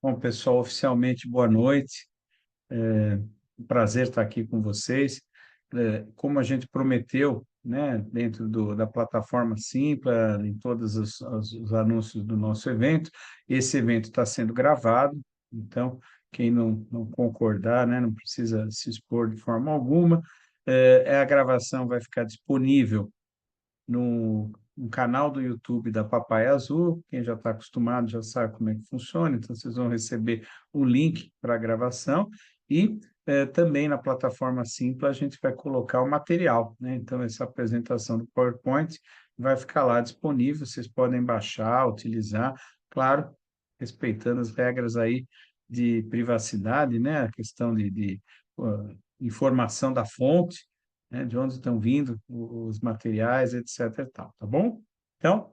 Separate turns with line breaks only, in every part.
Bom, pessoal, oficialmente boa noite. Um prazer estar aqui com vocês. Como a gente prometeu, né, dentro da plataforma Simpla, em todos os anúncios do nosso evento, esse evento está sendo gravado, então, quem não concordar, né, não precisa se expor de forma alguma. A gravação vai ficar disponível no canal do YouTube da Papai Azul. Quem já está acostumado já sabe como é que funciona, então vocês vão receber o link para a gravação e também na plataforma Simpla a gente vai colocar o material, né? Então, essa apresentação do PowerPoint vai ficar lá disponível, vocês podem baixar, utilizar, claro, respeitando as regras aí de privacidade, né? A questão informação da fonte, né, de onde estão vindo os materiais, etc. e tal, tá bom? Então,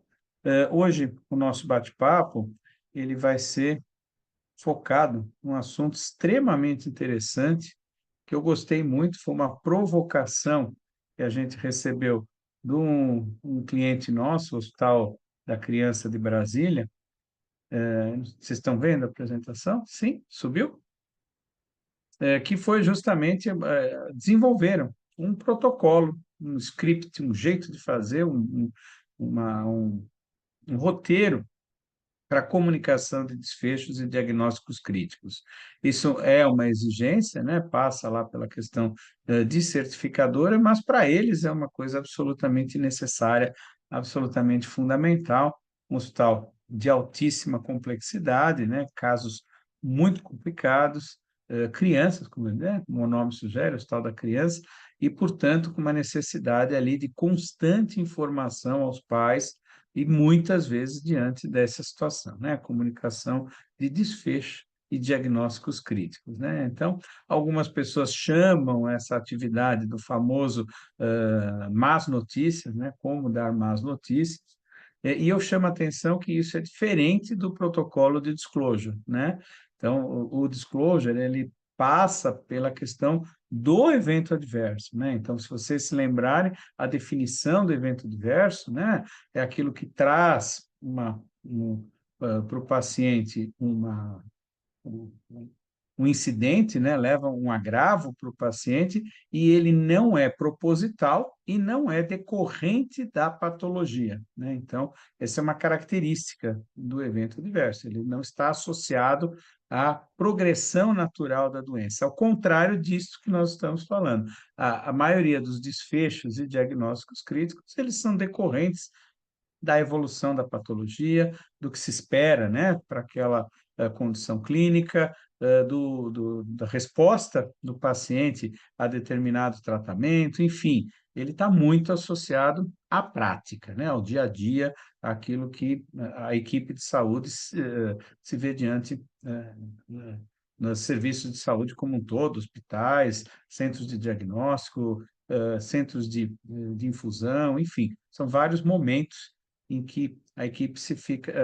hoje o nosso bate-papo ele vai ser focado num assunto extremamente interessante que eu gostei muito, foi uma provocação que a gente recebeu de um cliente nosso, o Hospital da Criança de Brasília. Vocês estão vendo a apresentação? Sim? Subiu? Que foi justamente desenvolveram um protocolo, um script, um jeito de fazer, um roteiro para comunicação de desfechos e diagnósticos críticos. Isso é uma exigência, né? Passa lá pela questão de certificadora, mas para eles é uma coisa absolutamente necessária, absolutamente fundamental. Um hospital de altíssima complexidade, né? Casos muito complicados, crianças, como o nome sugere, o hospital da criança, e, portanto, com uma necessidade ali de constante informação aos pais e muitas vezes diante dessa situação, né? A comunicação de desfecho e diagnósticos críticos, né? Então, algumas pessoas chamam essa atividade do famoso más notícias, né? Como dar más notícias, e eu chamo a atenção que isso é diferente do protocolo de disclosure, né? Então, o disclosure, ele passa pela questão do evento adverso, né? Então, se vocês se lembrarem, a definição do evento adverso, né, é aquilo que traz para o paciente um, um incidente, né, leva um agravo para o paciente e ele não é proposital e não é decorrente da patologia, né? Então, essa é uma característica do evento adverso, ele não está associado à progressão natural da doença, ao contrário disso que nós estamos falando. A maioria dos desfechos e diagnósticos críticos, eles são decorrentes da evolução da patologia, do que se espera, né, para aquela condição clínica, da resposta do paciente a determinado tratamento, enfim, ele está muito associado à prática, né, ao dia a dia, àquilo que a equipe de saúde se vê diante nos serviços de saúde como um todo, hospitais, centros de diagnóstico, centros de infusão, enfim, são vários momentos em que a equipe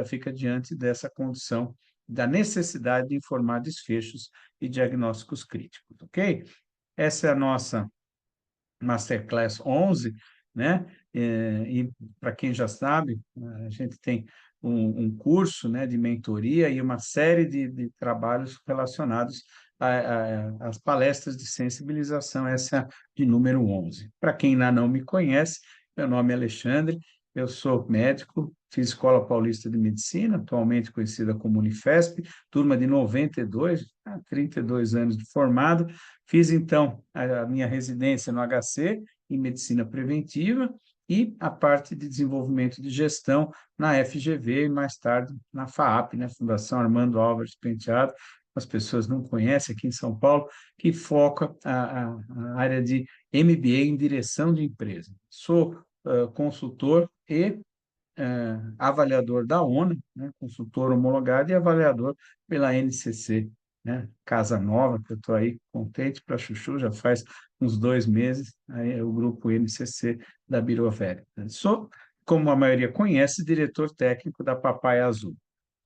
fica diante dessa condição da necessidade de informar desfechos e diagnósticos críticos, ok? Essa é a nossa Masterclass 11, né? E para quem já sabe, a gente tem um curso, né, de mentoria e uma série de trabalhos relacionados às palestras de sensibilização, essa é a de número 11. Para quem ainda não me conhece, meu nome é Alexandre, eu sou médico, fiz Escola Paulista de Medicina, atualmente conhecida como Unifesp, turma de 92, 32 anos de formado. Fiz, então, a minha residência no HC, em Medicina Preventiva, e a parte de desenvolvimento de gestão na FGV e mais tarde na FAAP, né, Fundação Armando Álvares Penteado, as pessoas não conhecem aqui em São Paulo, que foca a área de MBA em direção de empresa. Sou consultor e avaliador da ONU, né, consultor homologado e avaliador pela NCC, né, Casa Nova, que eu estou aí contente para chuchu, já faz uns 2 meses, aí é o grupo NCC da Birovelha. Sou, como a maioria conhece, diretor técnico da Papai Azul.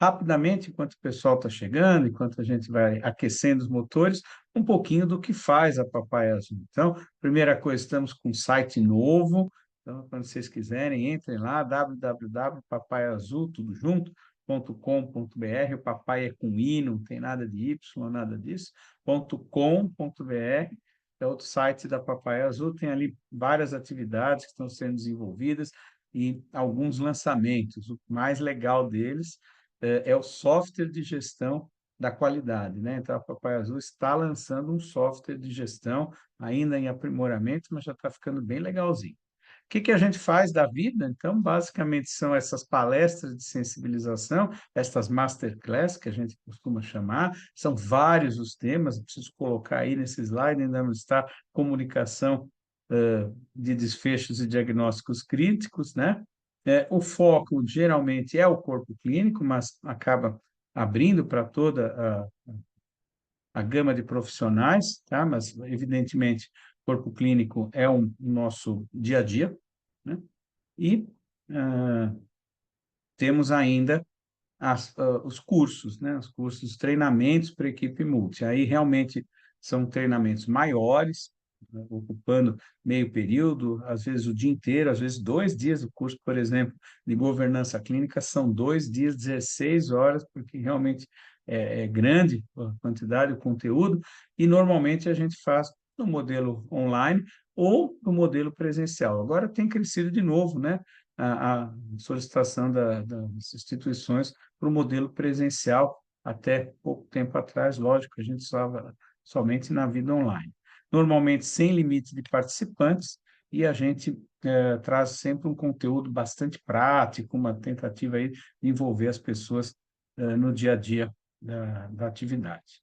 Rapidamente, enquanto o pessoal está chegando, enquanto a gente vai aquecendo os motores, um pouquinho do que faz a Papai Azul. Então, primeira coisa, estamos com um site novo, então, quando vocês quiserem, entrem lá, www.papaiazul, tudo junto, o papai é com I, não tem nada de Y, nada disso, .com.br, é outro site da Papai Azul, tem ali várias atividades que estão sendo desenvolvidas e alguns lançamentos. O mais legal deles é o software de gestão da qualidade, né? Então, a Papai Azul está lançando um software de gestão, ainda em aprimoramento, mas já está ficando bem legalzinho. O que que a gente faz da vida? Então, basicamente, são essas palestras de sensibilização, estas masterclass, que a gente costuma chamar, são vários os temas, preciso colocar aí nesse slide, ainda não está comunicação de desfechos e diagnósticos críticos, né? O foco geralmente é o corpo clínico, mas acaba abrindo para toda a gama de profissionais, tá? Mas, evidentemente, corpo clínico é o nosso dia a dia, né? E ah, temos ainda os cursos, né? Os cursos, treinamentos para equipe multi. Aí realmente são treinamentos maiores, né? Ocupando meio período, às vezes o dia inteiro, às vezes 2 dias. O curso, por exemplo, de governança clínica são 2 dias, 16 horas, porque realmente é grande a quantidade, o conteúdo, e normalmente a gente faz no modelo online ou no modelo presencial. Agora tem crescido de novo, né? A solicitação das instituições para o modelo presencial. Até pouco tempo atrás, lógico, a gente estava somente na vida online. Normalmente sem limite de participantes, e a gente traz sempre um conteúdo bastante prático, uma tentativa aí de envolver as pessoas no dia a dia da atividade.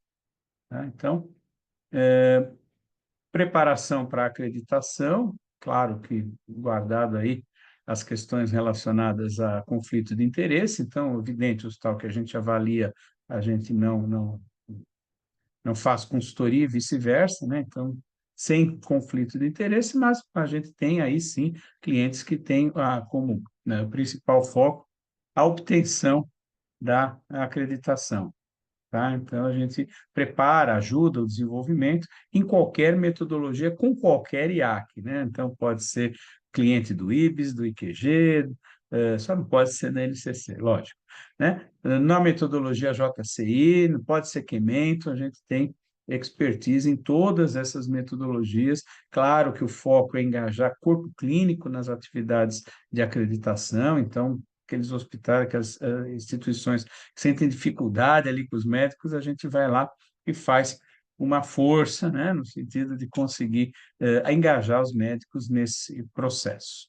Tá? Então, preparação para a acreditação, claro que guardado aí as questões relacionadas a conflito de interesse. Então, evidente, o tal que a gente avalia, a gente não faz consultoria e vice-versa, né? Então, sem conflito de interesse, mas a gente tem aí sim clientes que têm como, né, o principal foco a obtenção da acreditação. Tá? Então, a gente prepara, ajuda o desenvolvimento em qualquer metodologia, com qualquer IAC, né? Então, pode ser cliente do IBS, do IQG, só não pode ser da NCC, lógico, né? Na metodologia JCI, não pode ser Qmento, a gente tem expertise em todas essas metodologias. Claro que o foco é engajar corpo clínico nas atividades de acreditação, então, aqueles hospitais, aquelas instituições que sentem dificuldade ali com os médicos, a gente vai lá e faz uma força, né, no sentido de conseguir engajar os médicos nesse processo.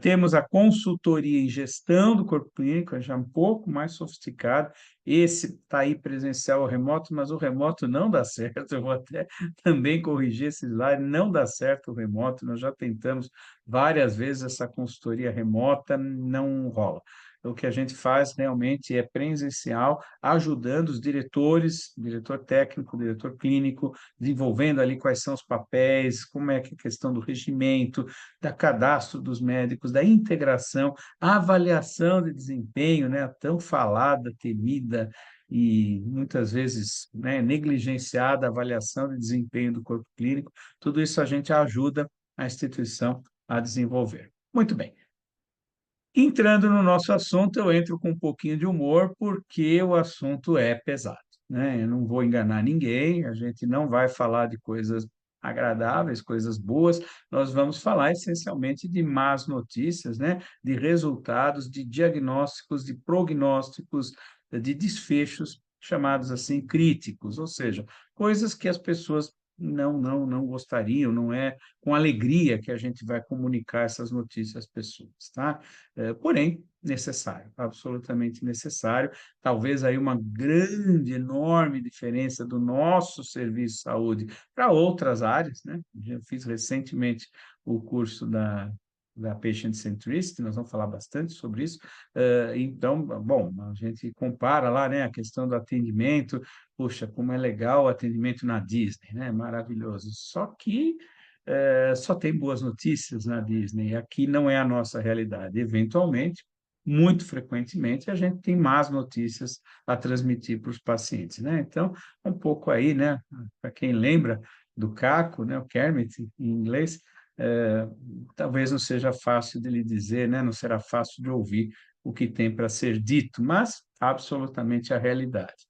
Temos a consultoria em gestão do corpo clínico, já um pouco mais sofisticado. Esse está aí presencial ou remoto, mas o remoto não dá certo. Eu vou até também corrigir esse slide, não dá certo o remoto. Nós já tentamos várias vezes essa consultoria remota, não rola. O que a gente faz realmente é presencial, ajudando os diretores, diretor técnico, diretor clínico, desenvolvendo ali quais são os papéis, como é que é a questão do regimento, da cadastro dos médicos, da integração, a avaliação de desempenho, né, a tão falada, temida e muitas vezes, né, negligenciada avaliação de desempenho do corpo clínico. Tudo isso a gente ajuda a instituição a desenvolver. Muito bem. Entrando no nosso assunto, eu entro com um pouquinho de humor, porque o assunto é pesado, né? Eu não vou enganar ninguém, a gente não vai falar de coisas agradáveis, coisas boas, nós vamos falar essencialmente de más notícias, né? De resultados, de diagnósticos, de prognósticos, de desfechos chamados assim críticos, ou seja, coisas que as pessoas não gostariam, não é com alegria que a gente vai comunicar essas notícias às pessoas, tá? Porém, necessário, absolutamente necessário. Talvez aí uma grande, enorme diferença do nosso serviço de saúde para outras áreas, né? Eu fiz recentemente o curso da Patient Centricity, nós vamos falar bastante sobre isso. Então, bom, a gente compara lá, né, a questão do atendimento, puxa, como é legal o atendimento na Disney, né? Maravilhoso. Só que só tem boas notícias na Disney. Aqui não é a nossa realidade. Eventualmente, muito frequentemente, a gente tem más notícias a transmitir para os pacientes, né? Então, um pouco aí, né? Para quem lembra do Caco, né? O Kermit, em inglês, talvez não seja fácil de lhe dizer, né? Não será fácil de ouvir o que tem para ser dito, mas absolutamente a realidade.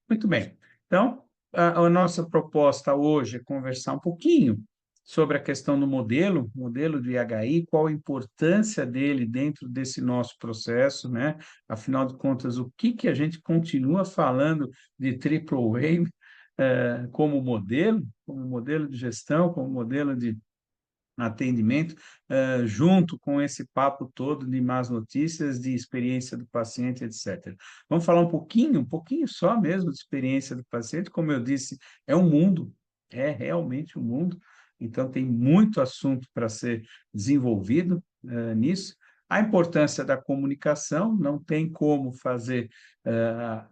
Muito bem. Então, a nossa proposta hoje é conversar um pouquinho sobre a questão do modelo do IHI, qual a importância dele dentro desse nosso processo, né? Afinal de contas, o que que a gente continua falando de AAA como modelo de gestão, como modelo de atendimento, junto com esse papo todo de más notícias, de experiência do paciente, etc. Vamos falar um pouquinho só mesmo de experiência do paciente, como eu disse, é um mundo, é realmente um mundo, então tem muito assunto para ser desenvolvido, nisso. A importância da comunicação, não tem como fazer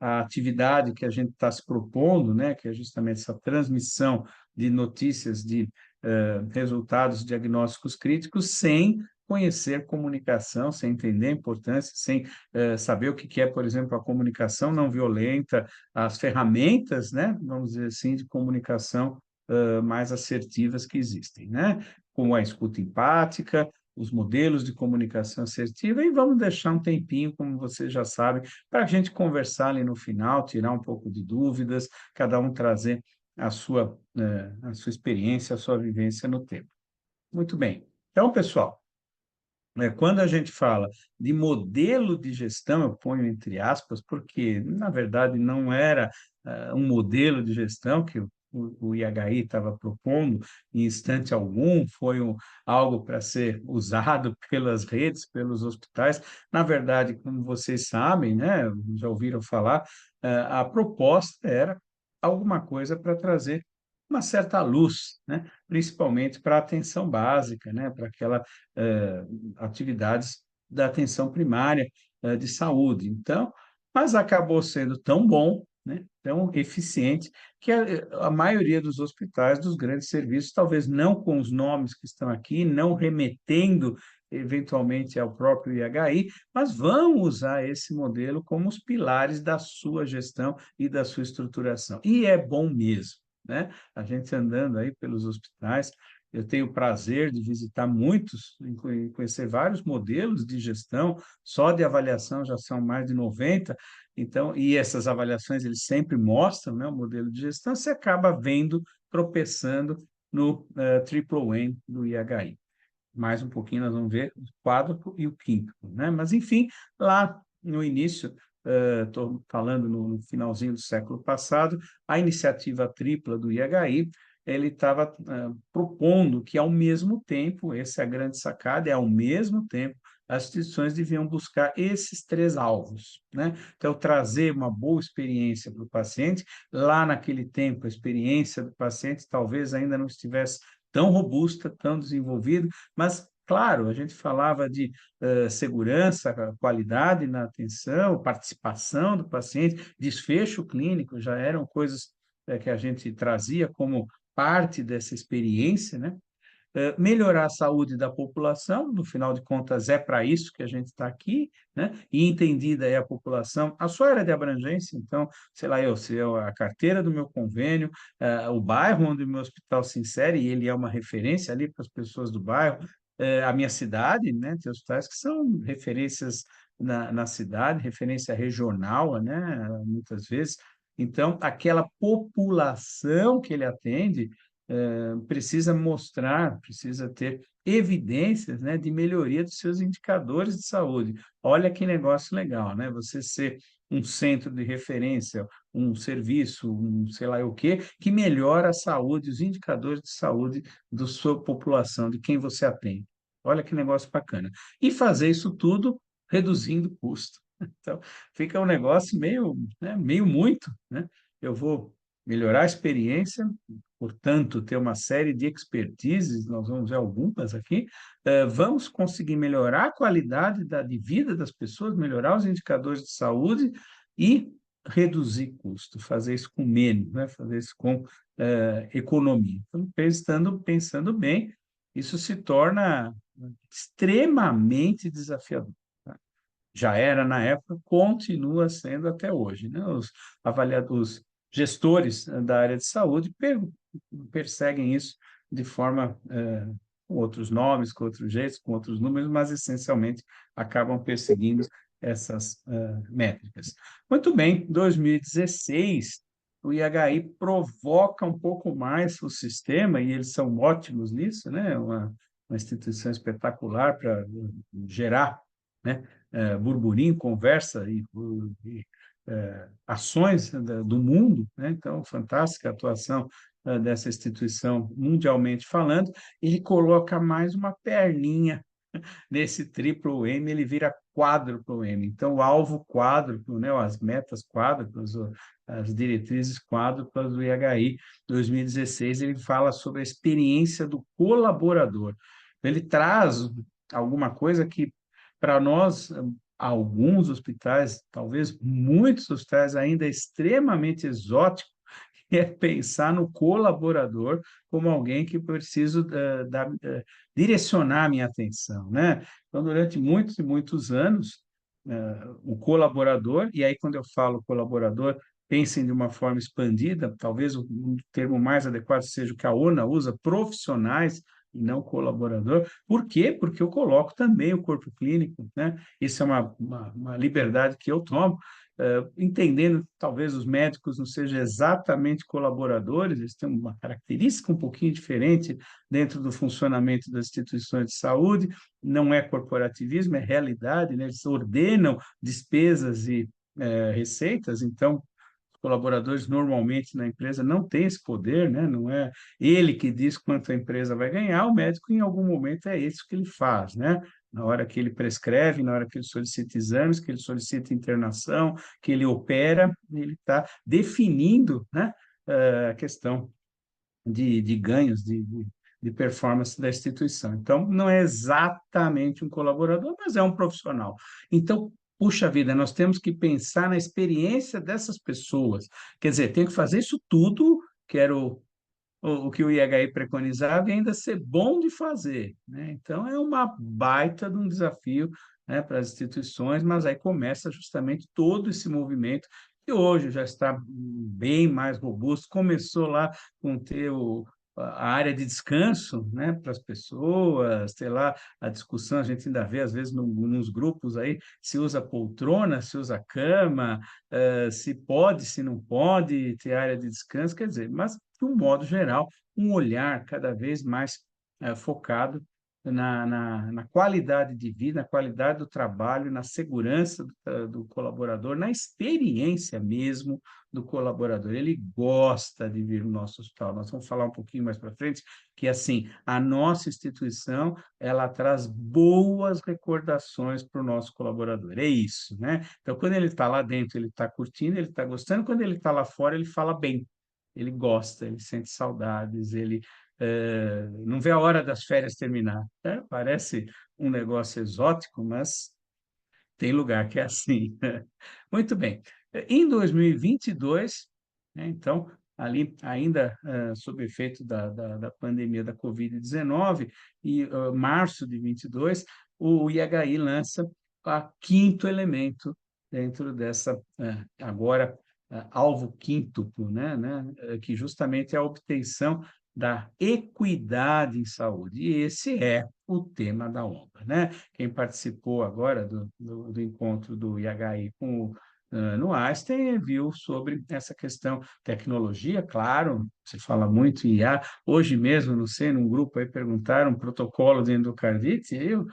a atividade que a gente está se propondo, né, que é justamente essa transmissão de notícias, de resultados diagnósticos críticos sem conhecer comunicação, sem entender a importância, sem saber o que que é, por exemplo, a comunicação não violenta, as ferramentas, né, vamos dizer assim, de comunicação mais assertivas que existem, né? Como a escuta empática, os modelos de comunicação assertiva, e vamos deixar um tempinho, como você já sabe, para a gente conversar ali no final, tirar um pouco de dúvidas, cada um trazer a sua experiência, a sua vivência no tempo. Muito bem. Então, pessoal, quando a gente fala de modelo de gestão, eu ponho entre aspas, porque, na verdade, não era um modelo de gestão que o IHI estava propondo em instante algum, foi algo para ser usado pelas redes, pelos hospitais. Na verdade, como vocês sabem, né, já ouviram falar, a proposta era alguma coisa para trazer uma certa luz, né, principalmente para a atenção básica, né, para aquela atividades da atenção primária de saúde. Então, mas acabou sendo tão bom, né, tão eficiente, que a maioria dos hospitais, dos grandes serviços, talvez não com os nomes que estão aqui, não remetendo eventualmente ao próprio IHI, mas vão usar esse modelo como os pilares da sua gestão e da sua estruturação. E é bom mesmo, né? A gente andando aí pelos hospitais, eu tenho o prazer de visitar muitos, conhecer vários modelos de gestão, só de avaliação já são mais de 90, então, e essas avaliações eles sempre mostram, né, o modelo de gestão, você acaba vendo, tropeçando no triple N do IHI. Mais um pouquinho nós vamos ver o quádruplo e o quíntuplo, né? Mas, enfim, lá no início, estou falando no finalzinho do século passado, a iniciativa tripla do IHI, ele estava propondo que, ao mesmo tempo, essa é a grande sacada, é ao mesmo tempo, as instituições deviam buscar esses três alvos, né? Então, trazer uma boa experiência para o paciente. Lá naquele tempo, a experiência do paciente talvez ainda não estivesse tão robusta, tão desenvolvida, mas, claro, a gente falava de segurança, qualidade na atenção, participação do paciente, desfecho clínico, já eram coisas que a gente trazia como parte dessa experiência, né? Melhorar a saúde da população, no final de contas é para isso que a gente está aqui, né? E entendida é a população, a sua área de abrangência, então, sei lá, se eu, a carteira do meu convênio, o bairro onde o meu hospital se insere, e ele é uma referência ali para as pessoas do bairro, a minha cidade, né? Tem hospitais que são referências na cidade, referência regional, né? Muitas vezes. Então, aquela população que ele atende, precisa mostrar, precisa ter evidências, né, de melhoria dos seus indicadores de saúde. Olha que negócio legal, né? Você ser um centro de referência, um serviço, um sei lá o quê, que melhora a saúde, os indicadores de saúde da sua população, de quem você atende. Olha que negócio bacana. E fazer isso tudo reduzindo o custo. Então, fica um negócio meio, né, meio muito, né? Eu vou melhorar a experiência, portanto, ter uma série de expertises, nós vamos ver algumas aqui, vamos conseguir melhorar a qualidade de vida das pessoas, melhorar os indicadores de saúde e reduzir custo, fazer isso com menos, né? Fazer isso com economia. Então, pensando bem, isso se torna extremamente desafiador. Tá? Já era na época, continua sendo até hoje, né? Os avaliadores, gestores da área de saúde perseguem isso de forma, com outros nomes, com outros jeitos, com outros números, mas essencialmente acabam perseguindo essas métricas. Muito bem, 2016, o IHI provoca um pouco mais o sistema, e eles são ótimos nisso, né? Uma instituição espetacular para gerar, né? Burburinho, conversa e ações do mundo, né? Então, fantástica a atuação dessa instituição mundialmente falando. Ele coloca mais uma perninha nesse triplo M, ele vira quádruplo M. Então, o alvo quádruplo, né, as metas quádruplas, as diretrizes quádruplas do IHI 2016, ele fala sobre a experiência do colaborador. Ele traz alguma coisa que, para nós, alguns hospitais, talvez muitos hospitais, ainda é extremamente exótico, é pensar no colaborador como alguém que preciso direcionar a minha atenção, né? Então, durante muitos e muitos anos, o colaborador, e aí quando eu falo colaborador, pensem de uma forma expandida, talvez o termo mais adequado seja o que a ONA usa, profissionais, e não colaborador. Por quê? Porque eu coloco também o corpo clínico, né? Isso é uma liberdade que eu tomo, entendendo que talvez os médicos não sejam exatamente colaboradores, eles têm uma característica um pouquinho diferente dentro do funcionamento das instituições de saúde, não é corporativismo, é realidade, né? Eles ordenam despesas e receitas, então colaboradores normalmente na empresa não têm esse poder, né? Não é ele que diz quanto a empresa vai ganhar, o médico em algum momento é isso que ele faz, né? Na hora que ele prescreve, na hora que ele solicita exames, que ele solicita internação, que ele opera, ele está definindo, né, a questão de ganhos, de performance da instituição. Então, não é exatamente um colaborador, mas é um profissional. Então, puxa vida, nós temos que pensar na experiência dessas pessoas. Quer dizer, tem que fazer isso tudo, que era o que o IHI preconizava, e ainda ser bom de fazer, né? Então, é uma baita de um desafio, né, para as instituições, mas aí começa justamente todo esse movimento que hoje já está bem mais robusto. Começou lá com ter a área de descanso, né, para as pessoas, ter lá a discussão, a gente ainda vê às vezes nos grupos aí, se usa poltrona, se usa cama, se pode, se não pode ter área de descanso, quer dizer, mas de um modo geral, um olhar cada vez mais focado na qualidade de vida, na qualidade do trabalho, na segurança do colaborador, na experiência mesmo do colaborador. Ele gosta de vir no nosso hospital. Nós vamos falar um pouquinho mais para frente que, assim, a nossa instituição, ela traz boas recordações para o nosso colaborador. É isso, né? Então, quando ele está lá dentro, ele está curtindo, ele está gostando. Quando ele está lá fora, ele fala bem. Ele gosta, ele sente saudades, ele não vê a hora das férias terminar, né? Parece um negócio exótico, mas tem lugar que é assim. Muito bem. Em 2022, né, então, ali ainda sob efeito da pandemia da Covid-19, e março de 22, o IHI lança o quinto elemento dentro dessa, agora, alvo quíntuplo, que justamente é a obtenção da equidade em saúde. E esse é o tema da ONPA, né? Quem participou agora do encontro do IHI com no Einstein, viu sobre essa questão tecnologia, claro, se fala muito em IA. Hoje mesmo, não sei, num grupo aí perguntaram um protocolo de endocardite, e eu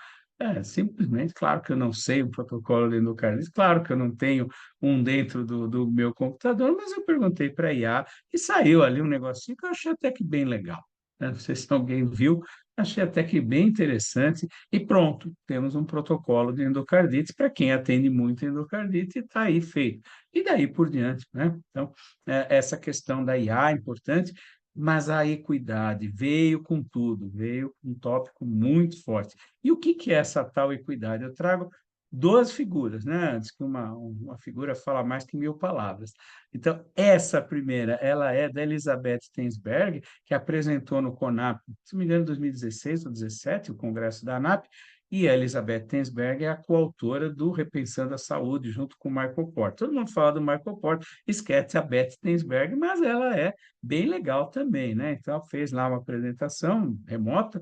simplesmente, claro que eu não sei o protocolo de endocardite, claro que eu não tenho um dentro do meu computador, mas eu perguntei para a IA e saiu ali um negocinho que eu achei até que bem legal, né? Não sei se alguém viu, achei até que bem interessante. E pronto, temos um protocolo de endocardite para quem atende muito endocardite, está aí feito. E daí por diante, né? Então, essa questão da IA é importante, mas a equidade veio com tudo, veio com um tópico muito forte. E o que que é essa tal equidade? Eu trago duas figuras, né? Diz que uma figura fala mais que 1000 palavras. Então, essa primeira, ela é da Elizabeth Tensberg, que apresentou no CONAP, se não me engano, em 2016 ou 2017, o congresso da ANAP, e a Elizabeth Tensberg é a coautora do Repensando a Saúde, junto com o Michael Porter. Todo mundo fala do Michael Porter, esquece a Beth Tensberg, mas ela é bem legal também, né? Então, ela fez lá uma apresentação remota,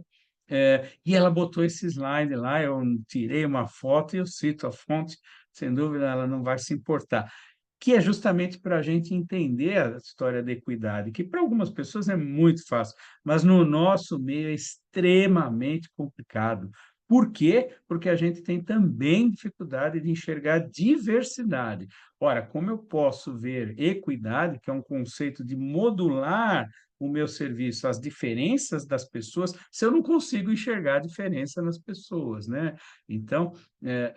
e ela botou esse slide lá, eu tirei uma foto e eu cito a fonte, sem dúvida ela não vai se importar, que é justamente para a gente entender a história da equidade, que para algumas pessoas é muito fácil, mas no nosso meio é extremamente complicado. Por quê? Porque a gente tem também dificuldade de enxergar diversidade. Ora, como eu posso ver equidade, que é um conceito de modular o meu serviço às diferenças das pessoas, se eu não consigo enxergar a diferença nas pessoas, né? Então,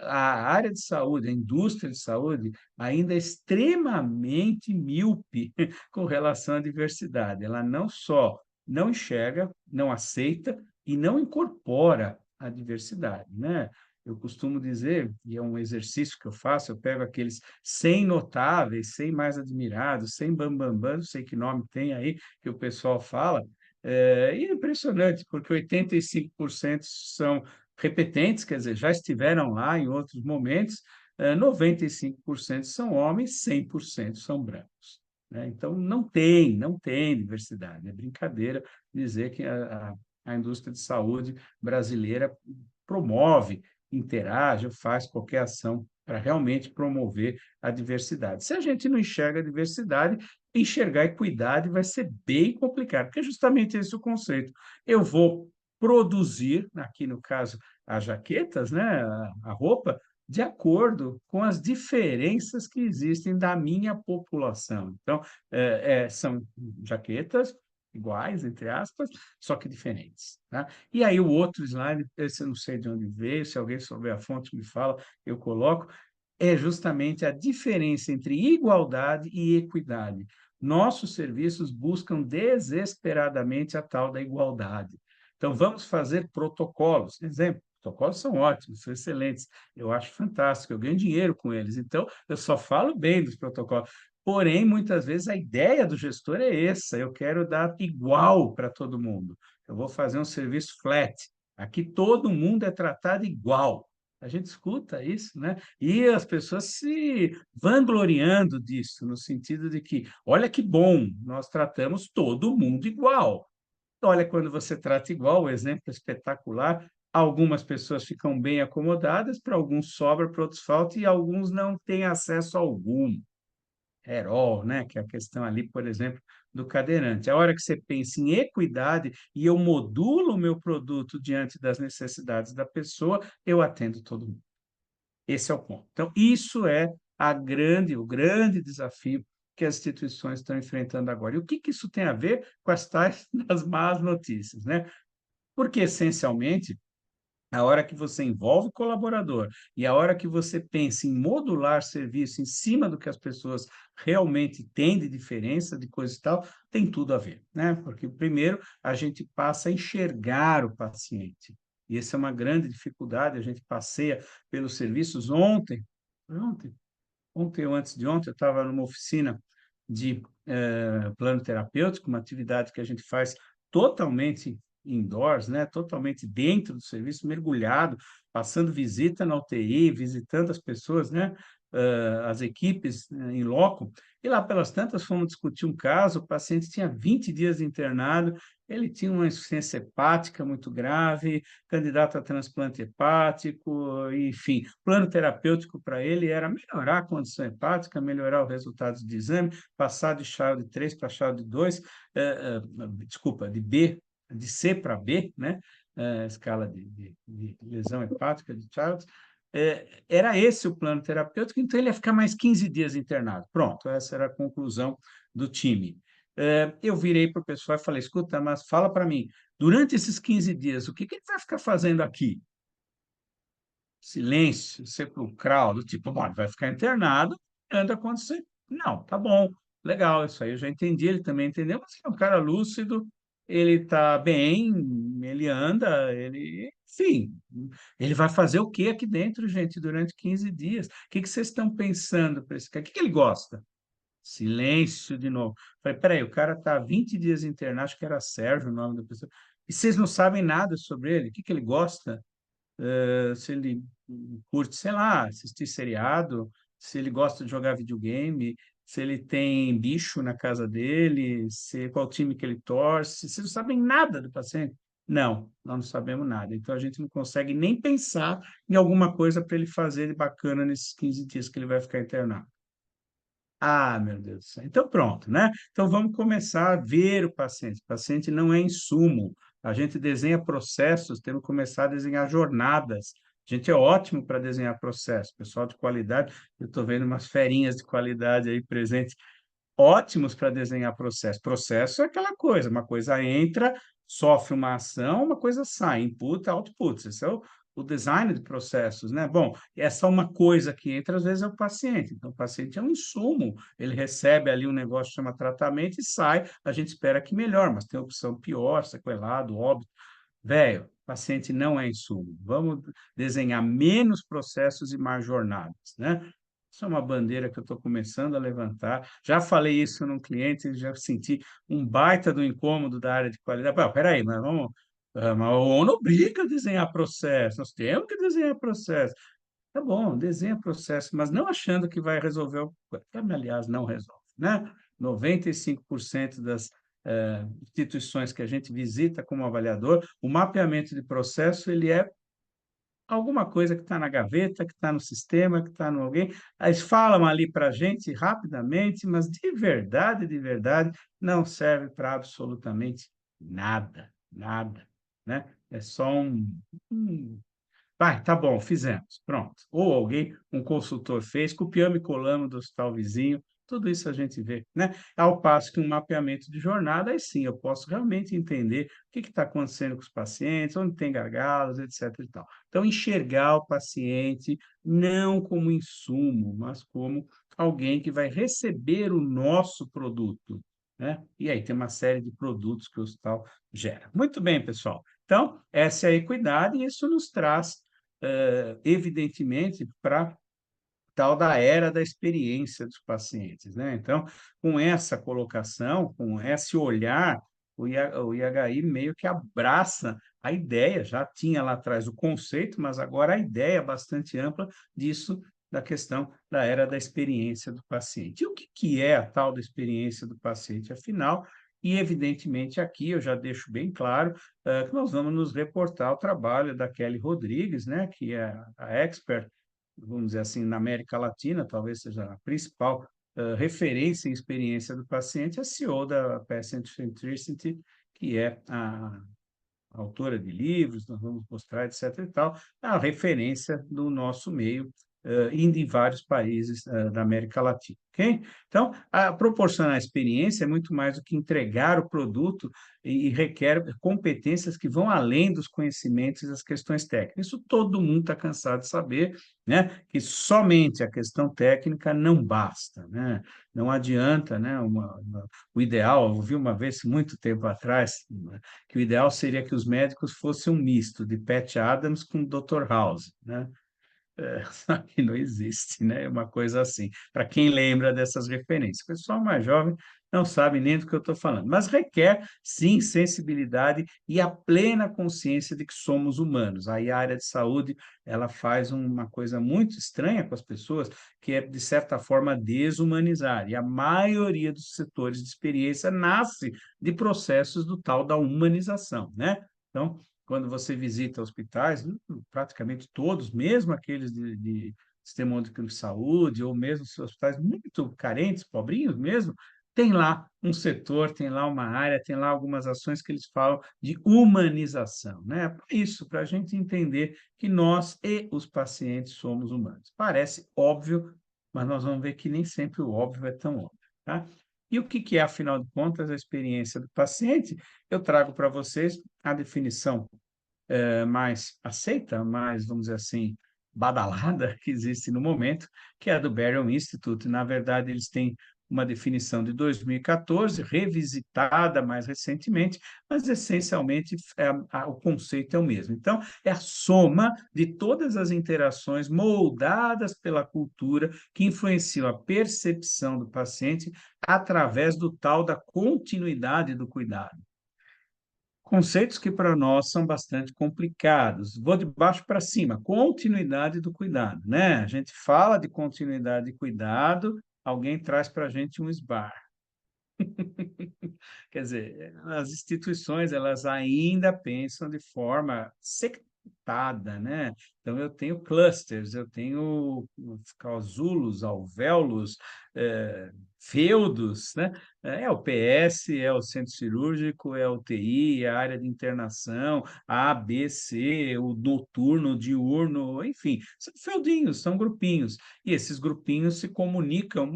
a área de saúde, a indústria de saúde, ainda é extremamente míope com relação à diversidade. Ela não só não enxerga, não aceita e não incorpora a diversidade, né? Eu costumo dizer, e é um exercício que eu faço, eu pego aqueles 100 notáveis, 100 mais admirados, 100 bambambam, não sei que nome tem aí, que o pessoal fala, e é impressionante, porque 85% são repetentes, quer dizer, já estiveram lá em outros momentos, 95% são homens, 100% são brancos, né? Então, não tem diversidade. É brincadeira dizer que a indústria de saúde brasileira promove, interage, ou faz qualquer ação para realmente promover a diversidade. Se a gente não enxerga a diversidade, enxergar equidade vai ser bem complicado, porque é justamente esse o conceito. Eu vou produzir, aqui no caso, as jaquetas, né, a roupa, de acordo com as diferenças que existem da minha população. Então, são jaquetas iguais, entre aspas, só que diferentes, tá? E aí o outro slide, esse eu não sei de onde veio, se alguém souber a fonte me fala, eu coloco, é justamente a diferença entre igualdade e equidade. Nossos serviços buscam desesperadamente a tal da igualdade. Então, vamos fazer protocolos. Exemplo, protocolos são ótimos, são excelentes. Eu acho fantástico, eu ganho dinheiro com eles. Então, eu só falo bem dos protocolos. Porém, muitas vezes a ideia do gestor é essa: eu quero dar igual para todo mundo. Eu vou fazer um serviço flat. Aqui todo mundo é tratado igual. A gente escuta isso, né? E as pessoas se vangloriando disso, no sentido de que, olha que bom, nós tratamos todo mundo igual. Olha, quando você trata igual, o exemplo é espetacular. Algumas pessoas ficam bem acomodadas, para alguns sobra, para outros falta, e alguns não têm acesso algum. Herol, né? Que é a questão ali, por exemplo, do cadeirante. A hora que você pensa em equidade e eu modulo o meu produto diante das necessidades da pessoa, eu atendo todo mundo. Esse é o ponto. Então, isso é o grande desafio que as instituições estão enfrentando agora. E o que que isso tem a ver com as tais das más notícias, né? Porque, essencialmente, a hora que você envolve o colaborador e a hora que você pensa em modular serviço em cima do que as pessoas realmente têm de diferença, de coisa e tal, tem tudo a ver, né? Porque, primeiro, a gente passa a enxergar o paciente. E essa é uma grande dificuldade, a gente passeia pelos serviços. Ontem, ontem ou antes de ontem, eu estava numa oficina de plano terapêutico, uma atividade que a gente faz totalmente indoors, né? Totalmente dentro do serviço, mergulhado, passando visita na UTI, visitando as pessoas, né? As equipes em loco. E lá pelas tantas fomos discutir um caso, o paciente tinha 20 dias internado, ele tinha uma insuficiência hepática muito grave, candidato a transplante hepático, enfim, plano terapêutico para ele era melhorar a condição hepática, melhorar os resultados de exame, passar de Child 3 para Child 2, desculpa, de C para B, né? Escala de lesão hepática de Child. Era esse o plano terapêutico, então ele ia ficar mais 15 dias internado. Pronto, essa era a conclusão do time. Eu virei para o pessoal e falei: escuta, mas fala para mim, durante esses 15 dias, o que que ele vai ficar fazendo aqui? Silêncio sepulcral, do tipo, bom, ele vai ficar internado, anda quando você. Não, tá bom, legal, isso aí eu já entendi, ele também entendeu, mas ele é um cara lúcido, ele está bem, ele anda, enfim, ele vai fazer o que aqui dentro, gente, durante 15 dias? O que que vocês estão pensando para esse cara? O que que ele gosta? Silêncio de novo. Falei, peraí, o cara está há 20 dias internado, acho que era Sérgio o nome da pessoa, e vocês não sabem nada sobre ele, o que que ele gosta? Se ele curte, sei lá, assistir seriado, se ele gosta de jogar videogame, se ele tem bicho na casa dele, qual time que ele torce, vocês não sabem nada do paciente, Não, nós não sabemos nada. Então, a gente não consegue nem pensar em alguma coisa para ele fazer de bacana nesses 15 dias que ele vai ficar internado. Ah, meu Deus do céu. Então, pronto, né? Então, vamos começar a ver o paciente. O paciente não é insumo. A gente desenha processos, temos que começar a desenhar jornadas. A gente é ótimo para desenhar processos. Pessoal de qualidade, eu estou vendo umas ferinhas de qualidade aí presentes ótimos para desenhar processo. Processo é aquela coisa, uma coisa entra, sofre uma ação, uma coisa sai, input, output. Esse é o design de processos, né? Bom, essa uma coisa que entra, às vezes, é o paciente. Então, o paciente é um insumo, ele recebe ali um negócio que chama tratamento e sai, a gente espera que melhore, mas tem opção pior, sequelado, óbito. Velho, paciente não é insumo. Vamos desenhar menos processos e mais jornadas, né? Isso é uma bandeira que eu estou começando a levantar. Já falei isso num cliente e já senti um baita do incômodo da área de qualidade. Pô, peraí, mas vamos. Mas o ONU não obriga a desenhar processo, nós temos que desenhar processo. Tá bom, desenha processo, mas não achando que vai resolver o problema, aliás, não resolve, né? 95% das instituições que a gente visita como avaliador, o mapeamento de processo, ele é alguma coisa que está na gaveta, que está no sistema, que está no alguém. Eles falam ali para a gente rapidamente, mas de verdade, não serve para absolutamente nada, nada, né? É só um vai, tá bom, fizemos, pronto. Ou alguém, um consultor fez, copiamos e colamos do hospital vizinho, tudo isso a gente vê, né? Ao passo que um mapeamento de jornada, aí sim, eu posso realmente entender o que está acontecendo com os pacientes, onde tem gargalos, etc. e tal. Então, enxergar o paciente não como insumo, mas como alguém que vai receber o nosso produto, né? E aí tem uma série de produtos que o hospital gera. Muito bem, pessoal. Então, essa é a equidade e isso nos traz evidentemente, para tal da era da experiência dos pacientes, né? Então, com essa colocação, com esse olhar, o IHI meio que abraça a ideia, já tinha lá atrás o conceito, mas agora a ideia é bastante ampla disso, da questão da era da experiência do paciente. E o que que é a tal da experiência do paciente, afinal? E, evidentemente, aqui eu já deixo bem claro que nós vamos nos reportar ao trabalho da Kelly Rodrigues, né, que é a expert, vamos dizer assim, na América Latina, talvez seja a principal referência em experiência do paciente, a CEO da Patient Centricity, que é a autora de livros, nós vamos mostrar, etc. e tal, a referência do nosso meio, indo em vários países da América Latina, ok? Então, a proporcionar experiência é muito mais do que entregar o produto e requer competências que vão além dos conhecimentos e das questões técnicas. Isso todo mundo está cansado de saber, né? Que somente a questão técnica não basta, né? Não adianta, né? O ideal, eu ouvi uma vez, muito tempo atrás, que o ideal seria que os médicos fossem um misto de Pat Adams com Dr. House, né? Só que não existe, né? Uma coisa assim. Para quem lembra dessas referências. O pessoal mais jovem não sabe nem do que eu estou falando, mas requer, sim, sensibilidade e a plena consciência de que somos humanos. Aí a área de saúde, ela faz uma coisa muito estranha com as pessoas, que é, de certa forma, desumanizar. E a maioria dos setores de experiência nasce de processos do tal da humanização, né? Então, quando você visita hospitais, praticamente todos, mesmo aqueles de sistema único de saúde, ou mesmo os hospitais muito carentes, pobrinhos mesmo, tem lá um setor, tem lá uma área, tem lá algumas ações que eles falam de humanização, né? Para isso, para a gente entender que nós e os pacientes somos humanos. Parece óbvio, mas nós vamos ver que nem sempre o óbvio é tão óbvio, tá? E o que que é, afinal de contas, a experiência do paciente? Eu trago para vocês a definição mais aceita, mais, vamos dizer assim, badalada que existe no momento, que é a do Barrow Institute. Na verdade, eles têm uma definição de 2014, revisitada mais recentemente, mas essencialmente o conceito é o mesmo. Então, é a soma de todas as interações moldadas pela cultura que influenciam a percepção do paciente através do tal da continuidade do cuidado. Conceitos que para nós são bastante complicados. Vou de baixo para cima, continuidade do cuidado, né? A gente fala de continuidade de cuidado, alguém traz para a gente um SBAR. Quer dizer, as instituições, elas ainda pensam de forma sectada, né? Então, eu tenho clusters, eu tenho os casulos, alvéolos, feudos, né? É o PS, é o centro cirúrgico, é a UTI, é a área de internação, A, B, C, o noturno, o diurno, enfim, são feudinhos, são grupinhos. E esses grupinhos se comunicam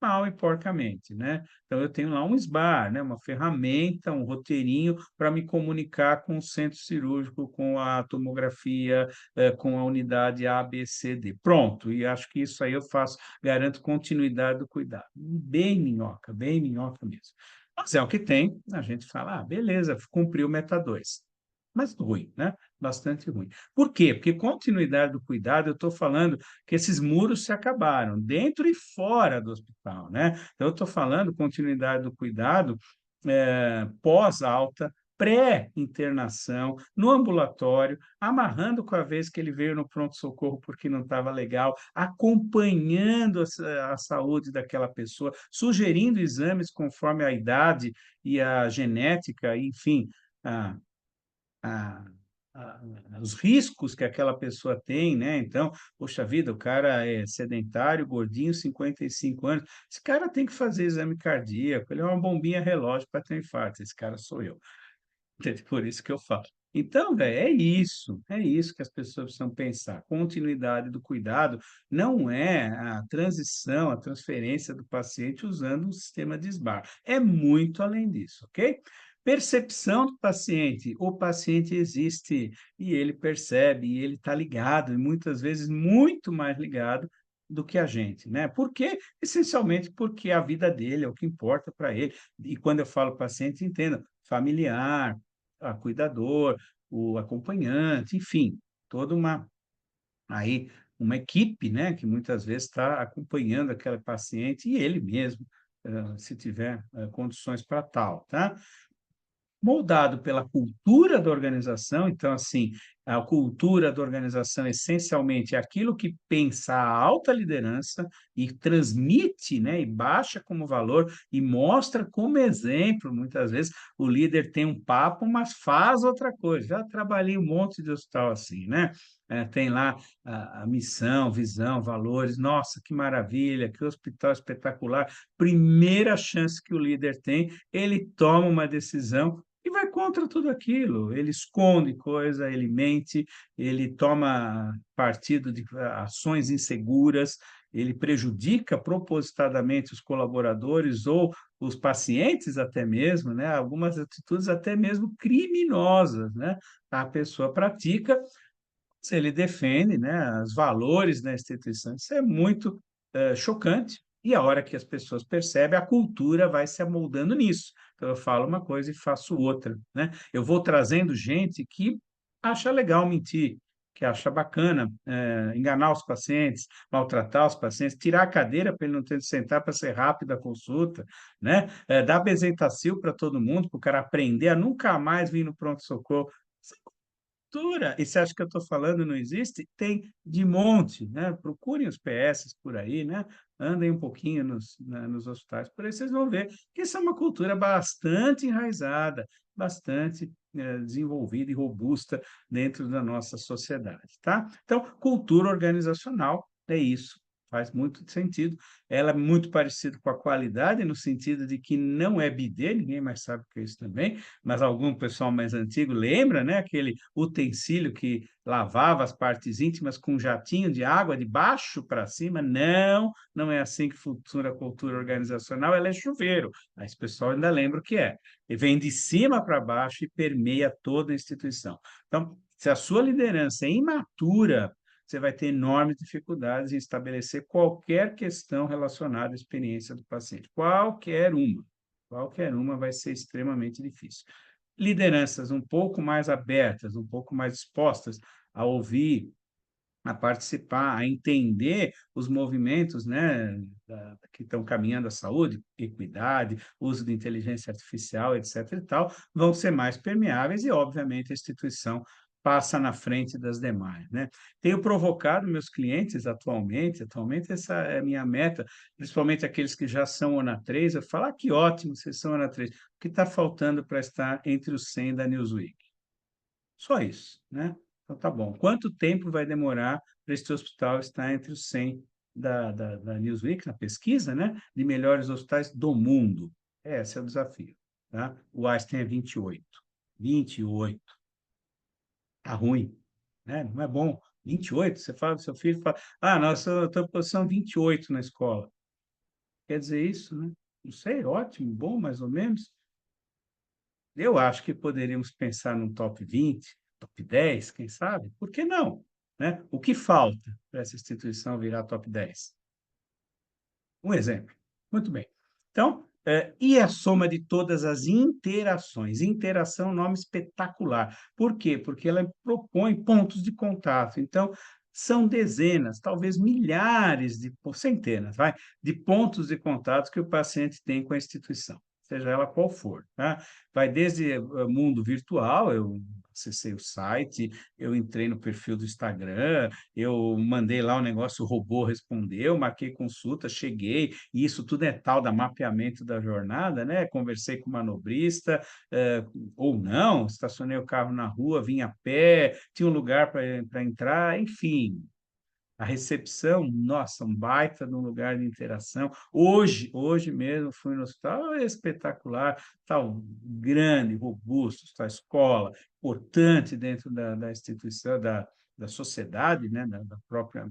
mal e porcamente, né? Então, eu tenho lá um SBAR, né, uma ferramenta, um roteirinho para me comunicar com o centro cirúrgico, com a tomografia, com a unidade A, B, C, D. Pronto, e acho que isso aí eu faço, garanto continuidade do cuidado. Bem minhoca mesmo. Mas é o que tem, a gente fala, ah, beleza, cumpriu meta 2. Mas ruim, né? Bastante ruim. Por quê? Porque continuidade do cuidado, eu estou falando que esses muros se acabaram, dentro e fora do hospital, né? Então, eu estou falando continuidade do cuidado pós-alta, pré-internação, no ambulatório, amarrando com a vez que ele veio no pronto-socorro porque não estava legal, acompanhando a saúde daquela pessoa, sugerindo exames conforme a idade e a genética, enfim, a, a- os riscos que aquela pessoa tem, né? Então, poxa vida, o cara é sedentário, gordinho, 55 anos, esse cara tem que fazer exame cardíaco, ele é uma bombinha relógio para ter infarto, esse cara sou eu. Entende? Por isso que eu falo. Então, velho, é isso que as pessoas precisam pensar. Continuidade do cuidado não é a transição, a transferência do paciente usando um sistema de SBAR. É muito além disso, ok? Percepção do paciente. O paciente existe e ele percebe, e ele está ligado, e muitas vezes muito mais ligado do que a gente, né? Por quê? Essencialmente porque a vida dele é o que importa para ele. E quando eu falo paciente, entenda, familiar, a cuidador, o acompanhante, enfim, toda uma aí uma equipe, né, que muitas vezes está acompanhando aquela paciente e ele mesmo, se tiver condições para tal, tá? Moldado pela cultura da organização, então, assim, a cultura da organização essencialmente é aquilo que pensa a alta liderança e transmite, né, e baixa como valor e mostra como exemplo, muitas vezes o líder tem um papo, mas faz outra coisa. Já trabalhei um monte de hospital assim, né? Tem lá a missão, visão, valores. Nossa, que maravilha, que hospital espetacular. Primeira chance que o líder tem, ele toma uma decisão e vai contra tudo aquilo. Ele esconde coisa, ele mente, ele toma partido de ações inseguras, ele prejudica propositadamente os colaboradores ou os pacientes até mesmo, né? Algumas atitudes até mesmo criminosas, né? A pessoa pratica, se ele defende, né, os valores da instituição. Isso é muito chocante. E a hora que as pessoas percebem, a cultura vai se amoldando nisso. Então, eu falo uma coisa e faço outra, né? Eu vou trazendo gente que acha legal mentir, que acha bacana enganar os pacientes, maltratar os pacientes, tirar a cadeira para ele não ter de sentar para ser rápida a consulta, né? Dar Bezetacil para todo mundo, para o cara aprender a nunca mais vir no pronto-socorro. Cultura. E você acha que eu estou falando não existe? Tem de monte, né? Procurem os PS por aí, né? Andem um pouquinho nos hospitais, por aí vocês vão ver que isso é uma cultura bastante enraizada, bastante desenvolvida e robusta dentro da nossa sociedade, tá? Então, cultura organizacional é isso. Faz muito sentido. Ela é muito parecida com a qualidade, no sentido de que não é bidê, ninguém mais sabe o que é isso também, mas algum pessoal mais antigo lembra, né? Aquele utensílio que lavava as partes íntimas com um jatinho de água de baixo para cima. Não, não é assim que funciona a cultura organizacional, ela é chuveiro. Mas esse pessoal ainda lembra o que é. E vem de cima para baixo e permeia toda a instituição. Então, se a sua liderança é imatura, você vai ter enormes dificuldades em estabelecer qualquer questão relacionada à experiência do paciente. Qualquer uma vai ser extremamente difícil. Lideranças um pouco mais abertas, um pouco mais dispostas a ouvir, a participar, a entender os movimentos, né, que estão caminhando à saúde, equidade, uso de inteligência artificial, etc. e tal, vão ser mais permeáveis e, obviamente, a instituição passa na frente das demais, né? Tenho provocado meus clientes atualmente essa é a minha meta, principalmente aqueles que já são ONA 3, eu falo: "Ah, que ótimo, vocês são ONA 3. O que está faltando para estar entre os 100 da Newsweek?". Só isso, né? Então tá bom. Quanto tempo vai demorar para esse hospital estar entre os 100 da Newsweek, na pesquisa, né, de melhores hospitais do mundo? Esse é o desafio, tá? O Einstein é 28. 28. Tá ruim, né? Não é bom. 28, você fala seu filho, fala: "Ah, nós estou em posição 28 na escola". Quer dizer isso, né? Não sei, ótimo, bom, mais ou menos. Eu acho que poderíamos pensar num top 20, top 10, quem sabe? Por que não? Né? O que falta para essa instituição virar top 10? Um exemplo. Muito bem. Então, e a soma de todas as interações? Interação é um nome espetacular. Por quê? Porque ela propõe pontos de contato. Então, são dezenas, talvez milhares de, ou centenas, vai, de pontos de contato que o paciente tem com a instituição, seja ela qual for, tá? Vai desde mundo virtual, eu acessei o site, eu entrei no perfil do Instagram, eu mandei lá um negócio, o robô respondeu, marquei consulta, cheguei, e isso tudo é tal da mapeamento da jornada, né? Conversei com o manobrista, ou não, estacionei o carro na rua, vim a pé, tinha um lugar para entrar, enfim. A recepção, nossa, um baita de um lugar de interação. Hoje mesmo fui no hospital, é espetacular, tal grande, robusto, está escola, importante dentro da instituição, da sociedade, né, da própria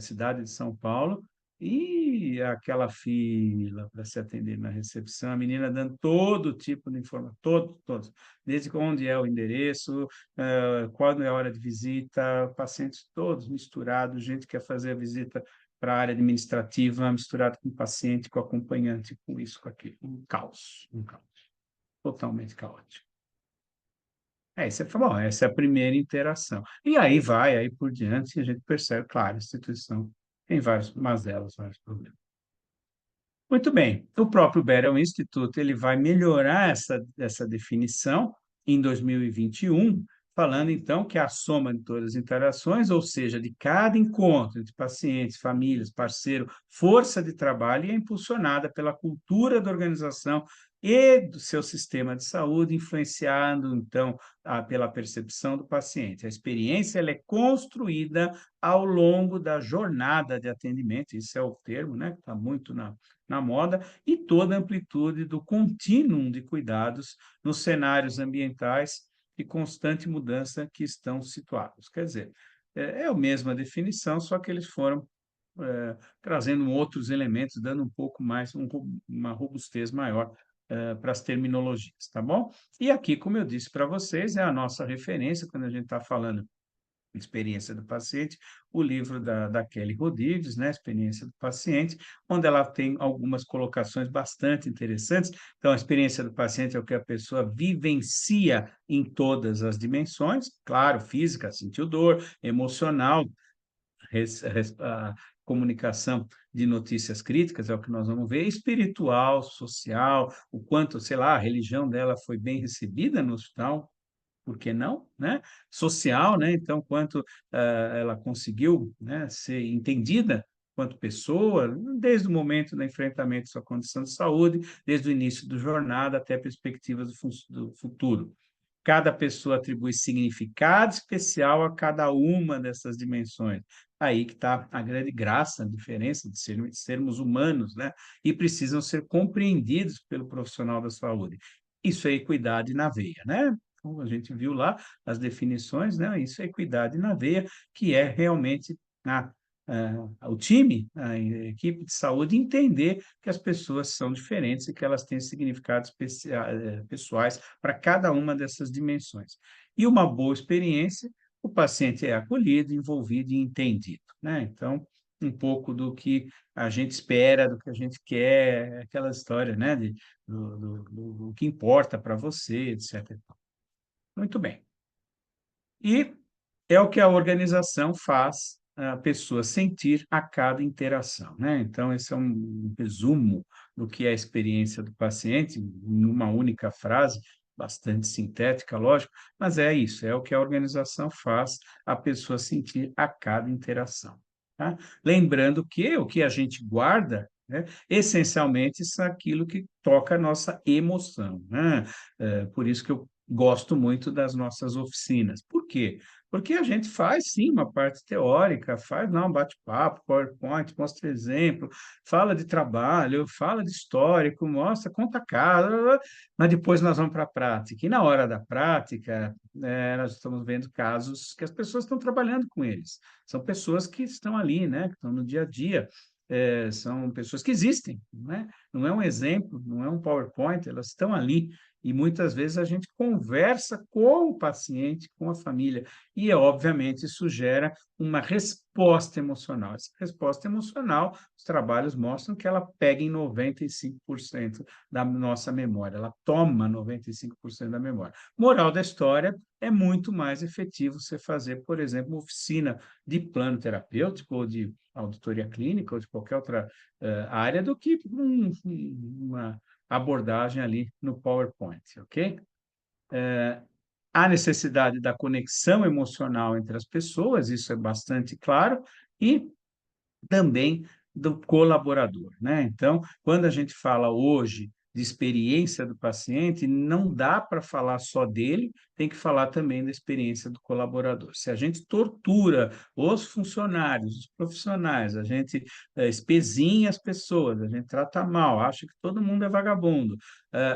cidade de São Paulo, e aquela fila para se atender na recepção, a menina dando todo tipo de informação, todos, desde onde é o endereço, quando é a hora de visita, pacientes todos misturados, gente que quer fazer a visita para a área administrativa, misturado com o paciente, com o acompanhante, com isso, com aquilo. Um caos, totalmente caótico. Você falou, bom, essa é a primeira interação. E aí vai, aí por diante, a gente percebe, claro, a instituição tem vários mazelas, vários problemas. Muito bem, o próprio Better Institute ele vai melhorar essa definição em 2021, falando então que a soma de todas as interações, ou seja, de cada encontro entre pacientes, famílias, parceiro, força de trabalho, é impulsionada pela cultura da organização e do seu sistema de saúde, influenciando então pela percepção do paciente. A experiência ela é construída ao longo da jornada de atendimento, isso é o termo, né, que está muito na moda, e toda a amplitude do contínuo de cuidados nos cenários ambientais de constante mudança que estão situados. Quer dizer, é a mesma definição, só que eles foram trazendo outros elementos, dando um pouco mais, uma robustez maior para as terminologias, tá bom? E aqui, como eu disse para vocês, é a nossa referência quando a gente está falando Experiência do Paciente, o livro da Kelly Rodrigues, né, Experiência do Paciente, onde ela tem algumas colocações bastante interessantes. Então, a experiência do paciente é o que a pessoa vivencia em todas as dimensões, claro, física, sentiu dor, emocional, a comunicação de notícias críticas, é o que nós vamos ver, espiritual, social, o quanto, sei lá, a religião dela foi bem recebida no hospital, por que não, né? Social, né? Então, quanto ela conseguiu, né, ser entendida quanto pessoa, desde o momento do enfrentamento de sua condição de saúde, desde o início do jornada até perspectivas do futuro. Cada pessoa atribui significado especial a cada uma dessas dimensões. Aí que está a grande graça, a diferença de sermos humanos, né? E precisam ser compreendidos pelo profissional da saúde. Isso é equidade na veia, né? Como a gente viu lá as definições, né? Isso é equidade na veia, que é realmente o time, a equipe de saúde, entender que as pessoas são diferentes e que elas têm significados pessoais para cada uma dessas dimensões. E uma boa experiência, o paciente é acolhido, envolvido e entendido, né? Então, um pouco do que a gente espera, do que a gente quer, aquela história, né? Do que importa para você, etc. Muito bem. E é o que a organização faz a pessoa sentir a cada interação, né? Então, esse é um resumo do que é a experiência do paciente, numa única frase, bastante sintética, lógico, mas é isso, é o que a organização faz a pessoa sentir a cada interação, tá? Lembrando que o que a gente guarda, né, essencialmente isso é aquilo que toca a nossa emoção, né? Por isso que eu gosto muito das nossas oficinas. Por quê? Porque a gente faz sim uma parte teórica, faz lá um bate-papo, PowerPoint, mostra exemplo, fala de trabalho, fala de histórico, mostra, conta caso, mas depois nós vamos para a prática. E na hora da prática, nós estamos vendo casos que as pessoas estão trabalhando com eles. São pessoas que estão ali, né, que estão no dia a dia, são pessoas que existem, né? Não é um exemplo, não é um PowerPoint, elas estão ali. E muitas vezes a gente conversa com o paciente, com a família, e obviamente isso gera uma resposta emocional. Essa resposta emocional, os trabalhos mostram que ela pega em 95% da nossa memória, ela toma 95% da memória. Moral da história, é muito mais efetivo você fazer, por exemplo, uma oficina de plano terapêutico ou de auditoria clínica ou de qualquer outra área do que uma abordagem ali no PowerPoint, ok? A necessidade da conexão emocional entre as pessoas, isso é bastante claro, e também do colaborador, né. Então, quando a gente fala hoje de experiência do paciente, não dá para falar só dele, tem que falar também da experiência do colaborador. Se a gente tortura os funcionários, os profissionais, a gente, espezinha as pessoas, a gente trata mal, acha que todo mundo é vagabundo,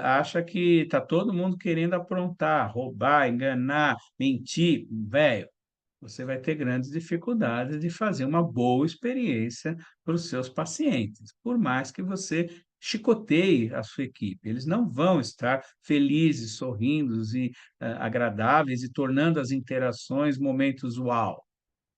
acha que está todo mundo querendo aprontar, roubar, enganar, mentir, velho, você vai ter grandes dificuldades de fazer uma boa experiência para os seus pacientes, por mais que você chicoteie a sua equipe. Eles não vão estar felizes, sorrindo e agradáveis e tornando as interações momentos uau.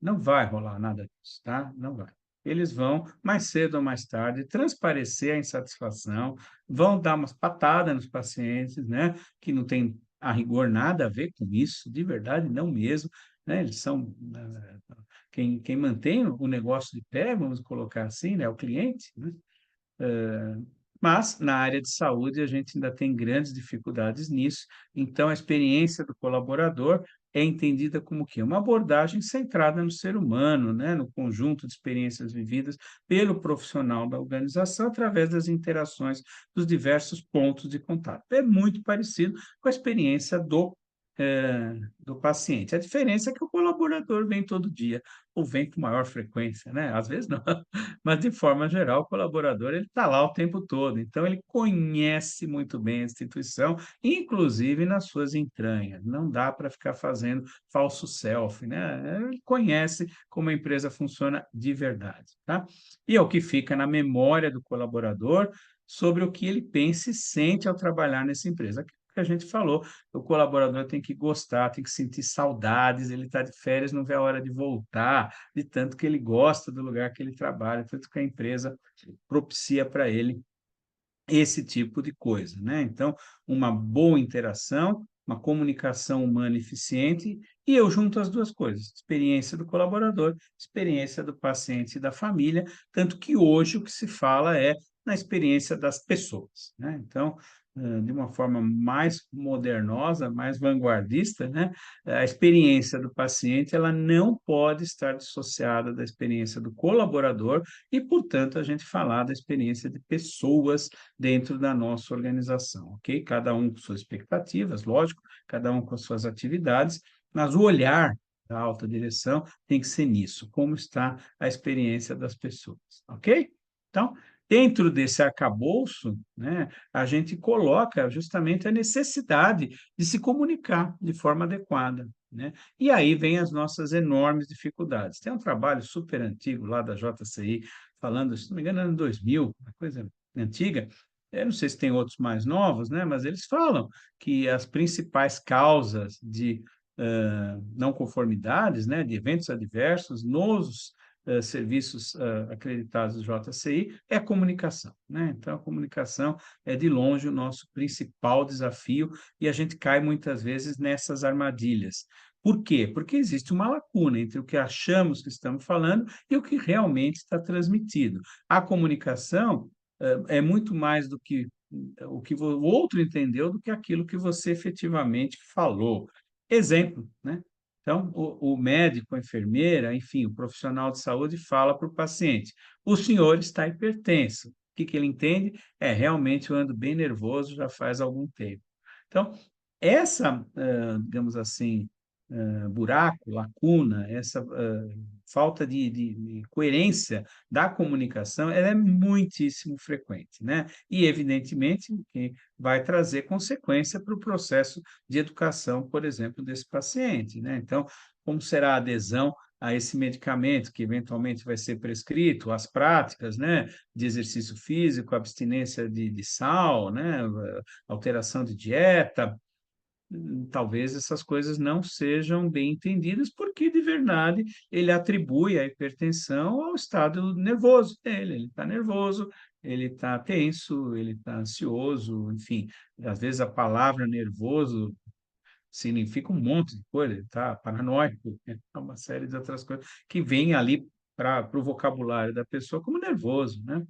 Não vai rolar nada disso, tá? Não vai. Eles vão, mais cedo ou mais tarde, transparecer a insatisfação, vão dar umas patadas nos pacientes, né? Que não tem, a rigor, nada a ver com isso, de verdade, não mesmo, né? Eles são, quem mantém o negócio de pé, vamos colocar assim, né? O cliente, né? Mas, na área de saúde, a gente ainda tem grandes dificuldades nisso, então a experiência do colaborador é entendida como o quê? Uma abordagem centrada no ser humano, né, no conjunto de experiências vividas pelo profissional da organização através das interações dos diversos pontos de contato. É muito parecido com a experiência do paciente. A diferença é que o colaborador vem todo dia, ou vem com maior frequência, né, às vezes não. Mas, de forma geral, o colaborador ele está lá o tempo todo, então ele conhece muito bem a instituição, inclusive nas suas entranhas. Não dá para ficar fazendo falso selfie, né? Ele conhece como a empresa funciona de verdade, tá? E é o que fica na memória do colaborador sobre o que ele pensa e sente ao trabalhar nessa empresa. Aquilo que a gente falou, o colaborador tem que gostar, tem que sentir saudades, ele está de férias, não vê a hora de voltar, de tanto que ele gosta do lugar que ele trabalha, tanto que a empresa propicia para ele esse tipo de coisa, né. Então, uma boa interação, uma comunicação humana eficiente, e eu junto as 2 coisas, experiência do colaborador, experiência do paciente e da família, tanto que hoje o que se fala é na experiência das pessoas, né. Então, de uma forma mais modernosa, mais vanguardista, né, a experiência do paciente, ela não pode estar dissociada da experiência do colaborador e, portanto, a gente falar da experiência de pessoas dentro da nossa organização, ok? Cada um com suas expectativas, lógico, cada um com as suas atividades, mas o olhar da alta direção tem que ser nisso, como está a experiência das pessoas, ok? Então, dentro desse arcabouço, né, a gente coloca justamente a necessidade de se comunicar de forma adequada, né? E aí vem as nossas enormes dificuldades. Tem um trabalho super antigo lá da JCI, falando, se não me engano, ano 2000, uma coisa antiga, eu não sei se tem outros mais novos, né, mas eles falam que as principais causas de, não conformidades, né, de eventos adversos nos, serviços, acreditados do JCI, é a comunicação, né. Então a comunicação é de longe o nosso principal desafio e a gente cai muitas vezes nessas armadilhas. Por quê? Porque existe uma lacuna entre o que achamos que estamos falando e o que realmente está transmitido. A comunicação, é muito mais do que o que o outro entendeu do que aquilo que você efetivamente falou. Exemplo, né? Então, o médico, a enfermeira, enfim, o profissional de saúde fala para o paciente: o senhor está hipertenso. O que que ele entende? É, realmente eu ando bem nervoso já faz algum tempo. Então, essa, digamos assim, buraco, lacuna, essa falta de coerência da comunicação, ela é muitíssimo frequente, né? E, evidentemente, que vai trazer consequência para o processo de educação, por exemplo, desse paciente, né? Então, como será a adesão a esse medicamento que eventualmente vai ser prescrito, as práticas, né, de exercício físico, abstinência de sal, né, alteração de dieta, talvez essas coisas não sejam bem entendidas, porque de verdade ele atribui a hipertensão ao estado nervoso dele. Ele está nervoso, ele está tenso, ele está ansioso, enfim. Às vezes a palavra nervoso significa um monte de coisa, ele está paranoico, né? Uma série de outras coisas que vêm ali para o vocabulário da pessoa como nervoso, né?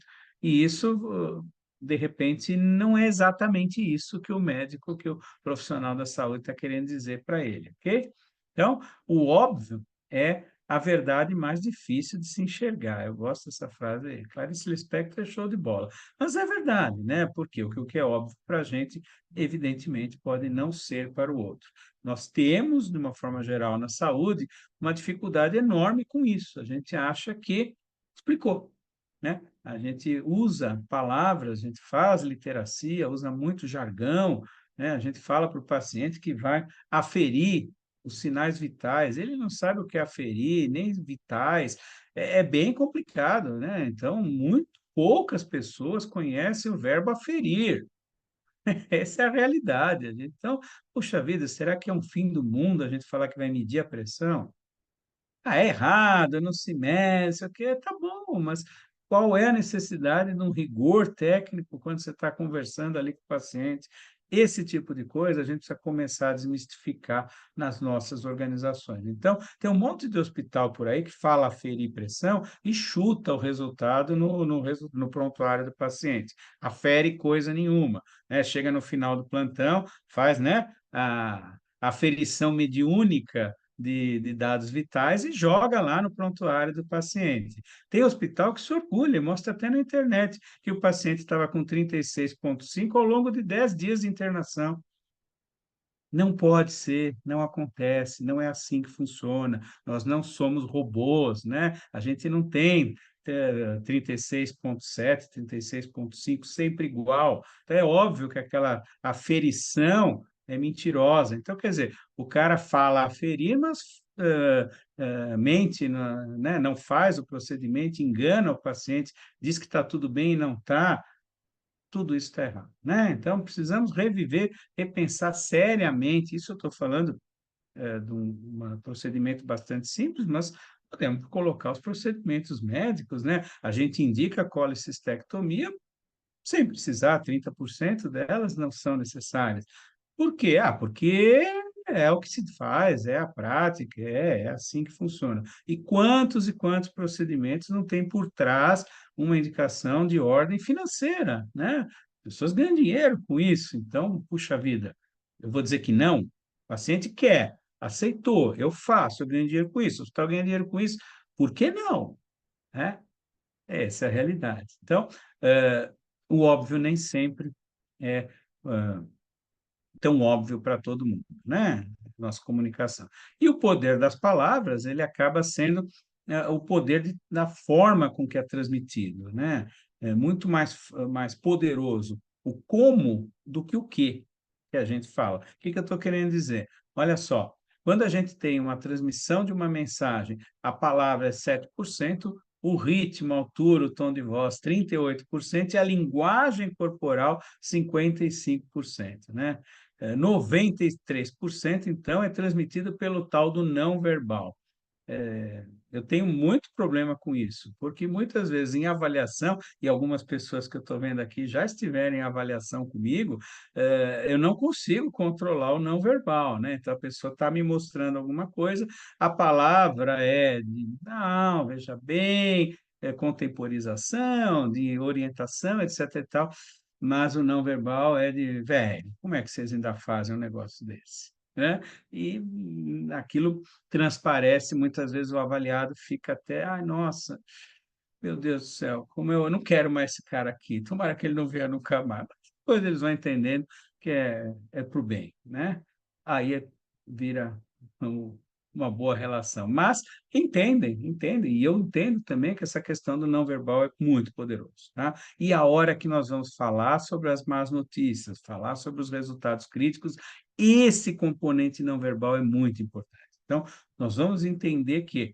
E isso, de repente, não é exatamente isso que o médico, que o profissional da saúde está querendo dizer para ele, ok? Então, o óbvio é a verdade mais difícil de se enxergar. Eu gosto dessa frase aí. Clarice Lispector é show de bola. Mas é verdade, né? Porque o que é óbvio para a gente, evidentemente, pode não ser para o outro. Nós temos, de uma forma geral, na saúde, uma dificuldade enorme com isso. A gente acha que explicou, né? A gente usa palavras, a gente faz literacia, usa muito jargão, né? A gente fala para o paciente que vai aferir os sinais vitais. Ele não sabe o que é aferir, nem vitais. É bem complicado, né? Então, muito poucas pessoas conhecem o verbo aferir. Essa é a realidade. Então, puxa vida, será que é um fim do mundo a gente falar que vai medir a pressão? Ah, é errado, não se mede, sei o quê, tá bom, mas qual é a necessidade de um rigor técnico quando você está conversando ali com o paciente? Esse tipo de coisa a gente precisa começar a desmistificar nas nossas organizações. Então, tem um monte de hospital por aí que fala aferir pressão e chuta o resultado no prontuário do paciente. Afere coisa nenhuma, né? Chega no final do plantão, faz, né, a aferição mediúnica de dados vitais e joga lá no prontuário do paciente. Tem hospital que se orgulha, mostra até na internet que o paciente estava com 36,5 ao longo de 10 dias de internação. Não pode ser, não acontece, não é assim que funciona. Nós não somos robôs, né? A gente não tem 36,7, 36,5 sempre igual. Então, é óbvio que aquela aferição é mentirosa. Então, quer dizer, o cara fala aferir, mas mente, né? Não faz o procedimento, engana o paciente, diz que está tudo bem e não está, tudo isso está errado, né? Então, precisamos reviver, repensar seriamente. Isso eu estou falando de um procedimento bastante simples, mas podemos colocar os procedimentos médicos, né? A gente indica a colicistectomia sem precisar, 30% delas não são necessárias. Por quê? Ah, porque é o que se faz, é a prática, é assim que funciona. E quantos procedimentos não tem por trás uma indicação de ordem financeira, né? As pessoas ganham dinheiro com isso, então, puxa vida, eu vou dizer que não? O paciente quer, aceitou, eu faço, eu ganho dinheiro com isso, o hospital ganha dinheiro com isso, por que não? Né? Essa é a realidade. Então, o óbvio nem sempre é tão óbvio para todo mundo, né? Nossa comunicação. E o poder das palavras, ele acaba sendo o poder da forma com que é transmitido, né? É muito mais poderoso o como do que o que a gente fala. O que eu estou querendo dizer? Olha só, quando a gente tem uma transmissão de uma mensagem, a palavra é 7%, o ritmo, a altura, o tom de voz, 38%, e a linguagem corporal, 55%, né? 93%, então, é transmitido pelo tal do não verbal. Eu tenho muito problema com isso, porque muitas vezes em avaliação, e algumas pessoas que eu estou vendo aqui já estiveram em avaliação comigo, eu não consigo controlar o não verbal, né? Então a pessoa está me mostrando alguma coisa, a palavra é de não, veja bem, contemporização, de orientação, etc. e tal. mas o não verbal é de, velho, como é que vocês ainda fazem um negócio desse? Né? E aquilo transparece, muitas vezes o avaliado fica até, ai, nossa, meu Deus do céu, como eu não quero mais esse cara aqui, tomara que ele não venha nunca mais. Mas depois eles vão entendendo que é para o bem, né? Aí vira um- uma boa relação. Mas entendem, e eu entendo também que essa questão do não verbal é muito poderoso, tá? E a hora que nós vamos falar sobre as más notícias, falar sobre os resultados críticos, esse componente não verbal é muito importante. Então, nós vamos entender que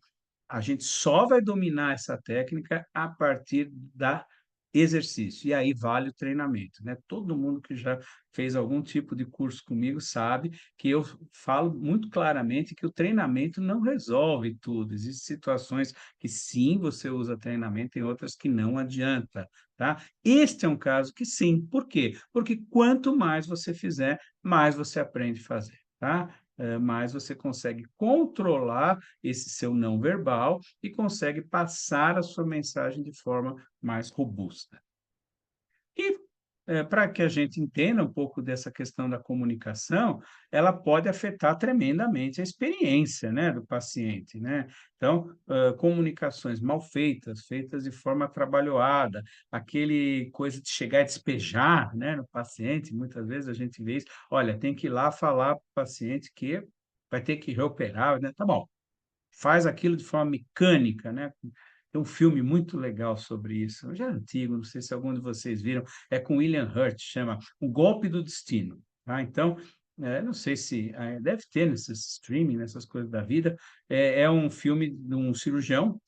a gente só vai dominar essa técnica a partir da exercício. E aí vale o treinamento, né? Todo mundo que já fez algum tipo de curso comigo sabe que eu falo muito claramente que o treinamento não resolve tudo. Existem situações que sim, você usa treinamento, tem outras que não adianta, tá? Este é um caso que sim. Por quê? Porque quanto mais você fizer, mais você aprende a fazer, tá? Mais você consegue controlar esse seu não verbal e consegue passar a sua mensagem de forma mais robusta. E para que a gente entenda um pouco dessa questão da comunicação, ela pode afetar tremendamente a experiência, né, do paciente, né? Então, comunicações mal feitas, feitas de forma atabalhoada, aquele coisa de chegar e despejar, né, no paciente, muitas vezes a gente vê isso, olha, tem que ir lá falar para o paciente que vai ter que reoperar, né? Tá bom, faz aquilo de forma mecânica, né? Tem um filme muito legal sobre isso, já é antigo, não sei se algum de vocês viram, é com William Hurt, chama O Golpe do Destino. Tá? Então, não sei se deve ter nesses streaming, nessas coisas da vida, é um filme de um cirurgião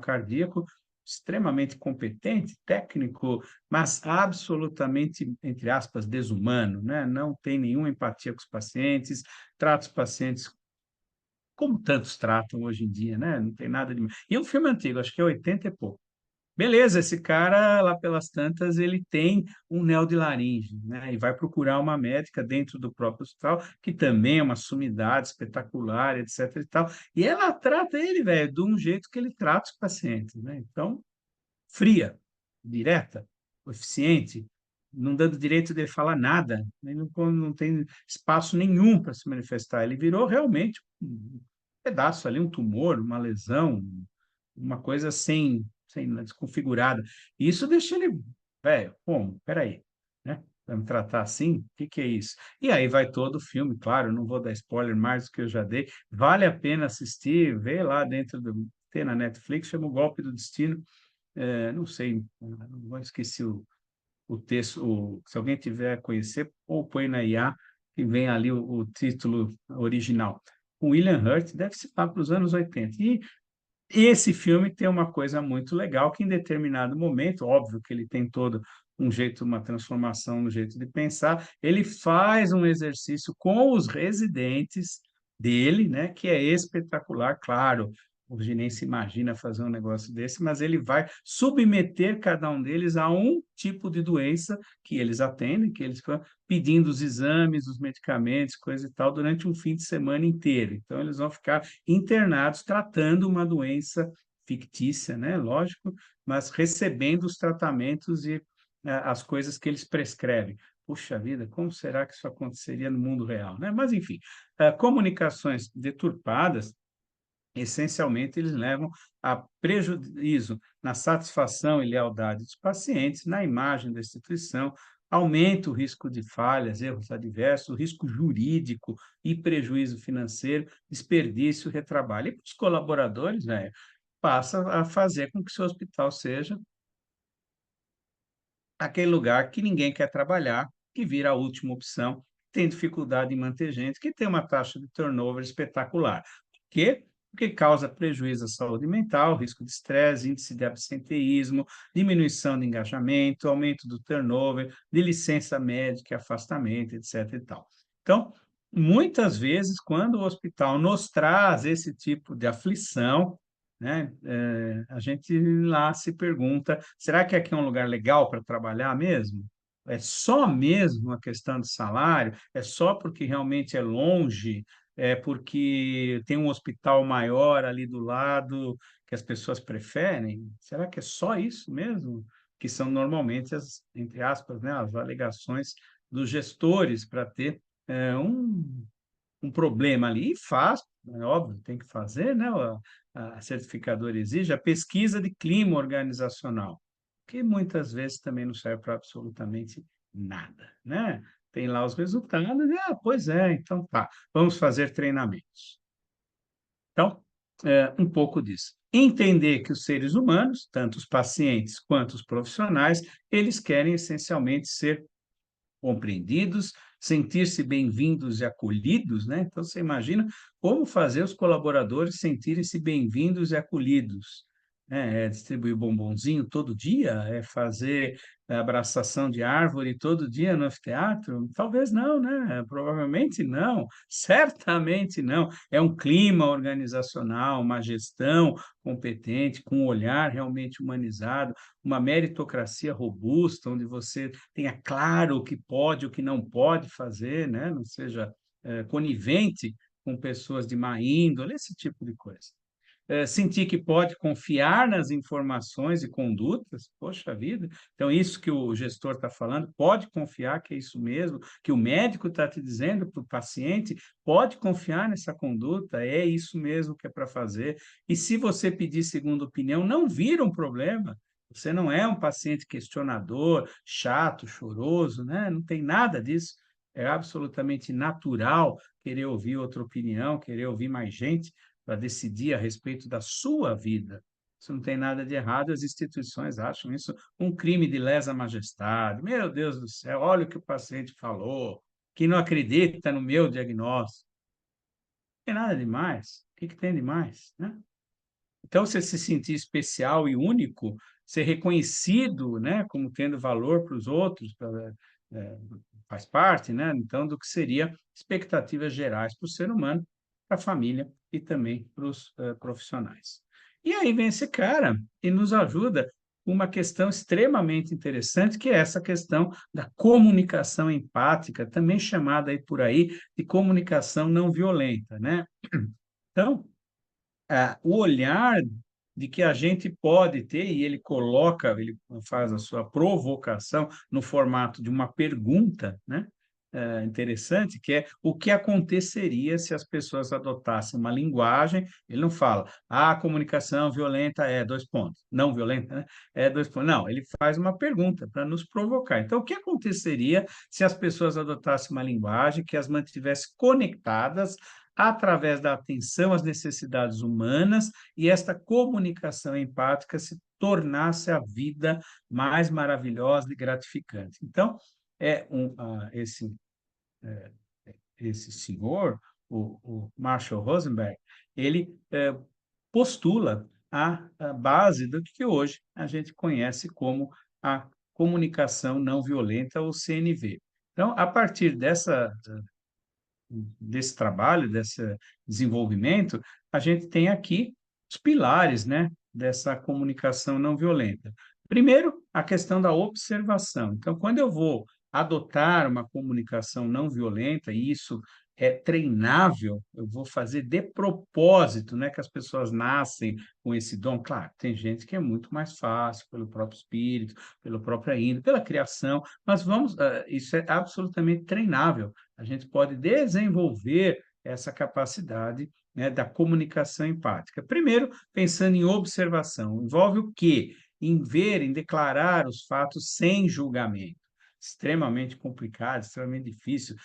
cardíaco, extremamente competente, técnico, mas absolutamente, entre aspas, desumano, né? Não tem nenhuma empatia com os pacientes, trata os pacientes como tantos tratam hoje em dia, né? Não tem nada de. E é um filme antigo, acho que é 80 e pouco. Beleza, esse cara, lá pelas tantas, ele tem um neo de laringe, né? E vai procurar uma médica dentro do próprio hospital, que também é uma sumidade espetacular, etc e tal. E ela trata ele, velho, de um jeito que ele trata os pacientes, né? Então, fria, direta, eficiente, não dando direito de falar nada, ele não tem espaço nenhum para se manifestar. Ele virou realmente um pedaço ali, um tumor, uma lesão, uma coisa sem desconfigurada. E isso deixa ele, velho, como? Peraí, né? Vai me tratar assim? O que que é isso? E aí vai todo o filme, claro, não vou dar spoiler mais do que eu já dei. Vale a pena assistir, vê lá dentro do. Tem na Netflix, chama O Golpe do Destino, não sei, não esqueci o texto, se alguém tiver a conhecer, ou põe na IA, que vem ali o título original. O William Hurt deve se para os anos 80. E esse filme tem uma coisa muito legal, que em determinado momento, óbvio que ele tem todo um jeito, uma transformação no jeito de pensar, ele faz um exercício com os residentes dele, né, que é espetacular, claro, hoje nem se imagina fazer um negócio desse, mas ele vai submeter cada um deles a um tipo de doença que eles atendem, que eles ficam pedindo os exames, os medicamentos, coisa e tal, durante um fim de semana inteiro. Então, eles vão ficar internados tratando uma doença fictícia, né? Lógico, mas recebendo os tratamentos e as coisas que eles prescrevem. Puxa vida, como será que isso aconteceria no mundo real, né? Mas, enfim, comunicações deturpadas, essencialmente, eles levam a prejuízo na satisfação e lealdade dos pacientes, na imagem da instituição, aumenta o risco de falhas, erros adversos, o risco jurídico e prejuízo financeiro, desperdício, retrabalho. E para os colaboradores, né, passa a fazer com que o seu hospital seja aquele lugar que ninguém quer trabalhar, que vira a última opção, tem dificuldade em manter gente, que tem uma taxa de turnover espetacular. Por quê? Porque causa prejuízo à saúde mental, risco de estresse, índice de absenteísmo, diminuição de engajamento, aumento do turnover, de licença médica, afastamento, etc. e tal. Então, muitas vezes, quando o hospital nos traz esse tipo de aflição, né, a gente lá se pergunta, será que aqui é um lugar legal para trabalhar mesmo? É só mesmo a questão de salário? É só porque realmente é longe? É porque tem um hospital maior ali do lado que as pessoas preferem? Será que é só isso mesmo? que são normalmente as, entre aspas, né, as alegações dos gestores para ter um problema ali. E faz, é óbvio, tem que fazer, né? A certificadora exige a pesquisa de clima organizacional, que muitas vezes também não serve para absolutamente nada, né? Tem lá os resultados, e, pois é, então tá, vamos fazer treinamentos. Então, um pouco disso. Entender que os seres humanos, tanto os pacientes quanto os profissionais, eles querem essencialmente ser compreendidos, sentir-se bem-vindos e acolhidos, né? Então, você imagina como fazer os colaboradores sentirem-se bem-vindos e acolhidos, né? É distribuir bombonzinho todo dia? É fazer abraçação de árvore todo dia no anfiteatro? Talvez não, né? Provavelmente não, certamente não. É um clima organizacional, uma gestão competente, com um olhar realmente humanizado, uma meritocracia robusta, onde você tenha claro o que pode, o que não pode fazer, né? Não seja conivente com pessoas de má índole, esse tipo de coisa. Sentir que pode confiar nas informações e condutas, poxa vida, então isso que o gestor está falando, pode confiar que é isso mesmo, que o médico está te dizendo para o paciente, pode confiar nessa conduta, é isso mesmo que é para fazer, e se você pedir segunda opinião, não vira um problema, você não é um paciente questionador, chato, choroso, né? Não tem nada disso, é absolutamente natural querer ouvir outra opinião, querer ouvir mais gente, para decidir a respeito da sua vida. Isso não tem nada de errado, as instituições acham isso um crime de lesa majestade. Meu Deus do céu, olha o que o paciente falou, que não acredita no meu diagnóstico. Não tem nada demais. O que tem de mais, né? Então, você se sentir especial e único, ser reconhecido, né, como tendo valor para os outros, eh, faz parte, né, então, do que seria expectativas gerais para o ser humano, para a família e também para os profissionais. E aí vem esse cara e nos ajuda com uma questão extremamente interessante, que é essa questão da comunicação empática, também chamada aí por aí de comunicação não violenta, né? Então, o olhar de que a gente pode ter, e ele coloca, ele faz a sua provocação no formato de uma pergunta, né? Interessante, que é o que aconteceria se as pessoas adotassem uma linguagem, ele não fala, a comunicação violenta é dois pontos, não violenta, né? É dois pontos. Não, ele faz uma pergunta para nos provocar. Então, o que aconteceria se as pessoas adotassem uma linguagem que as mantivesse conectadas através da atenção às necessidades humanas e esta comunicação empática se tornasse a vida mais maravilhosa e gratificante. Então, esse, esse senhor, o Marshall Rosenberg, ele postula a base do que hoje a gente conhece como a comunicação não violenta, ou CNV. Então, a partir desse trabalho, desse desenvolvimento, a gente tem aqui os pilares, né, dessa comunicação não violenta. Primeiro, a questão da observação. Então, quando eu vou adotar uma comunicação não violenta, e isso é treinável, eu vou fazer de propósito, né, que as pessoas nascem com esse dom. Claro, tem gente que é muito mais fácil, pelo próprio espírito, pela própria índole, pela criação, mas isso é absolutamente treinável. A gente pode desenvolver essa capacidade, né, da comunicação empática. Primeiro, pensando em observação, envolve o quê? Em ver, em declarar os fatos sem julgamento. Extremamente complicado, extremamente difícil.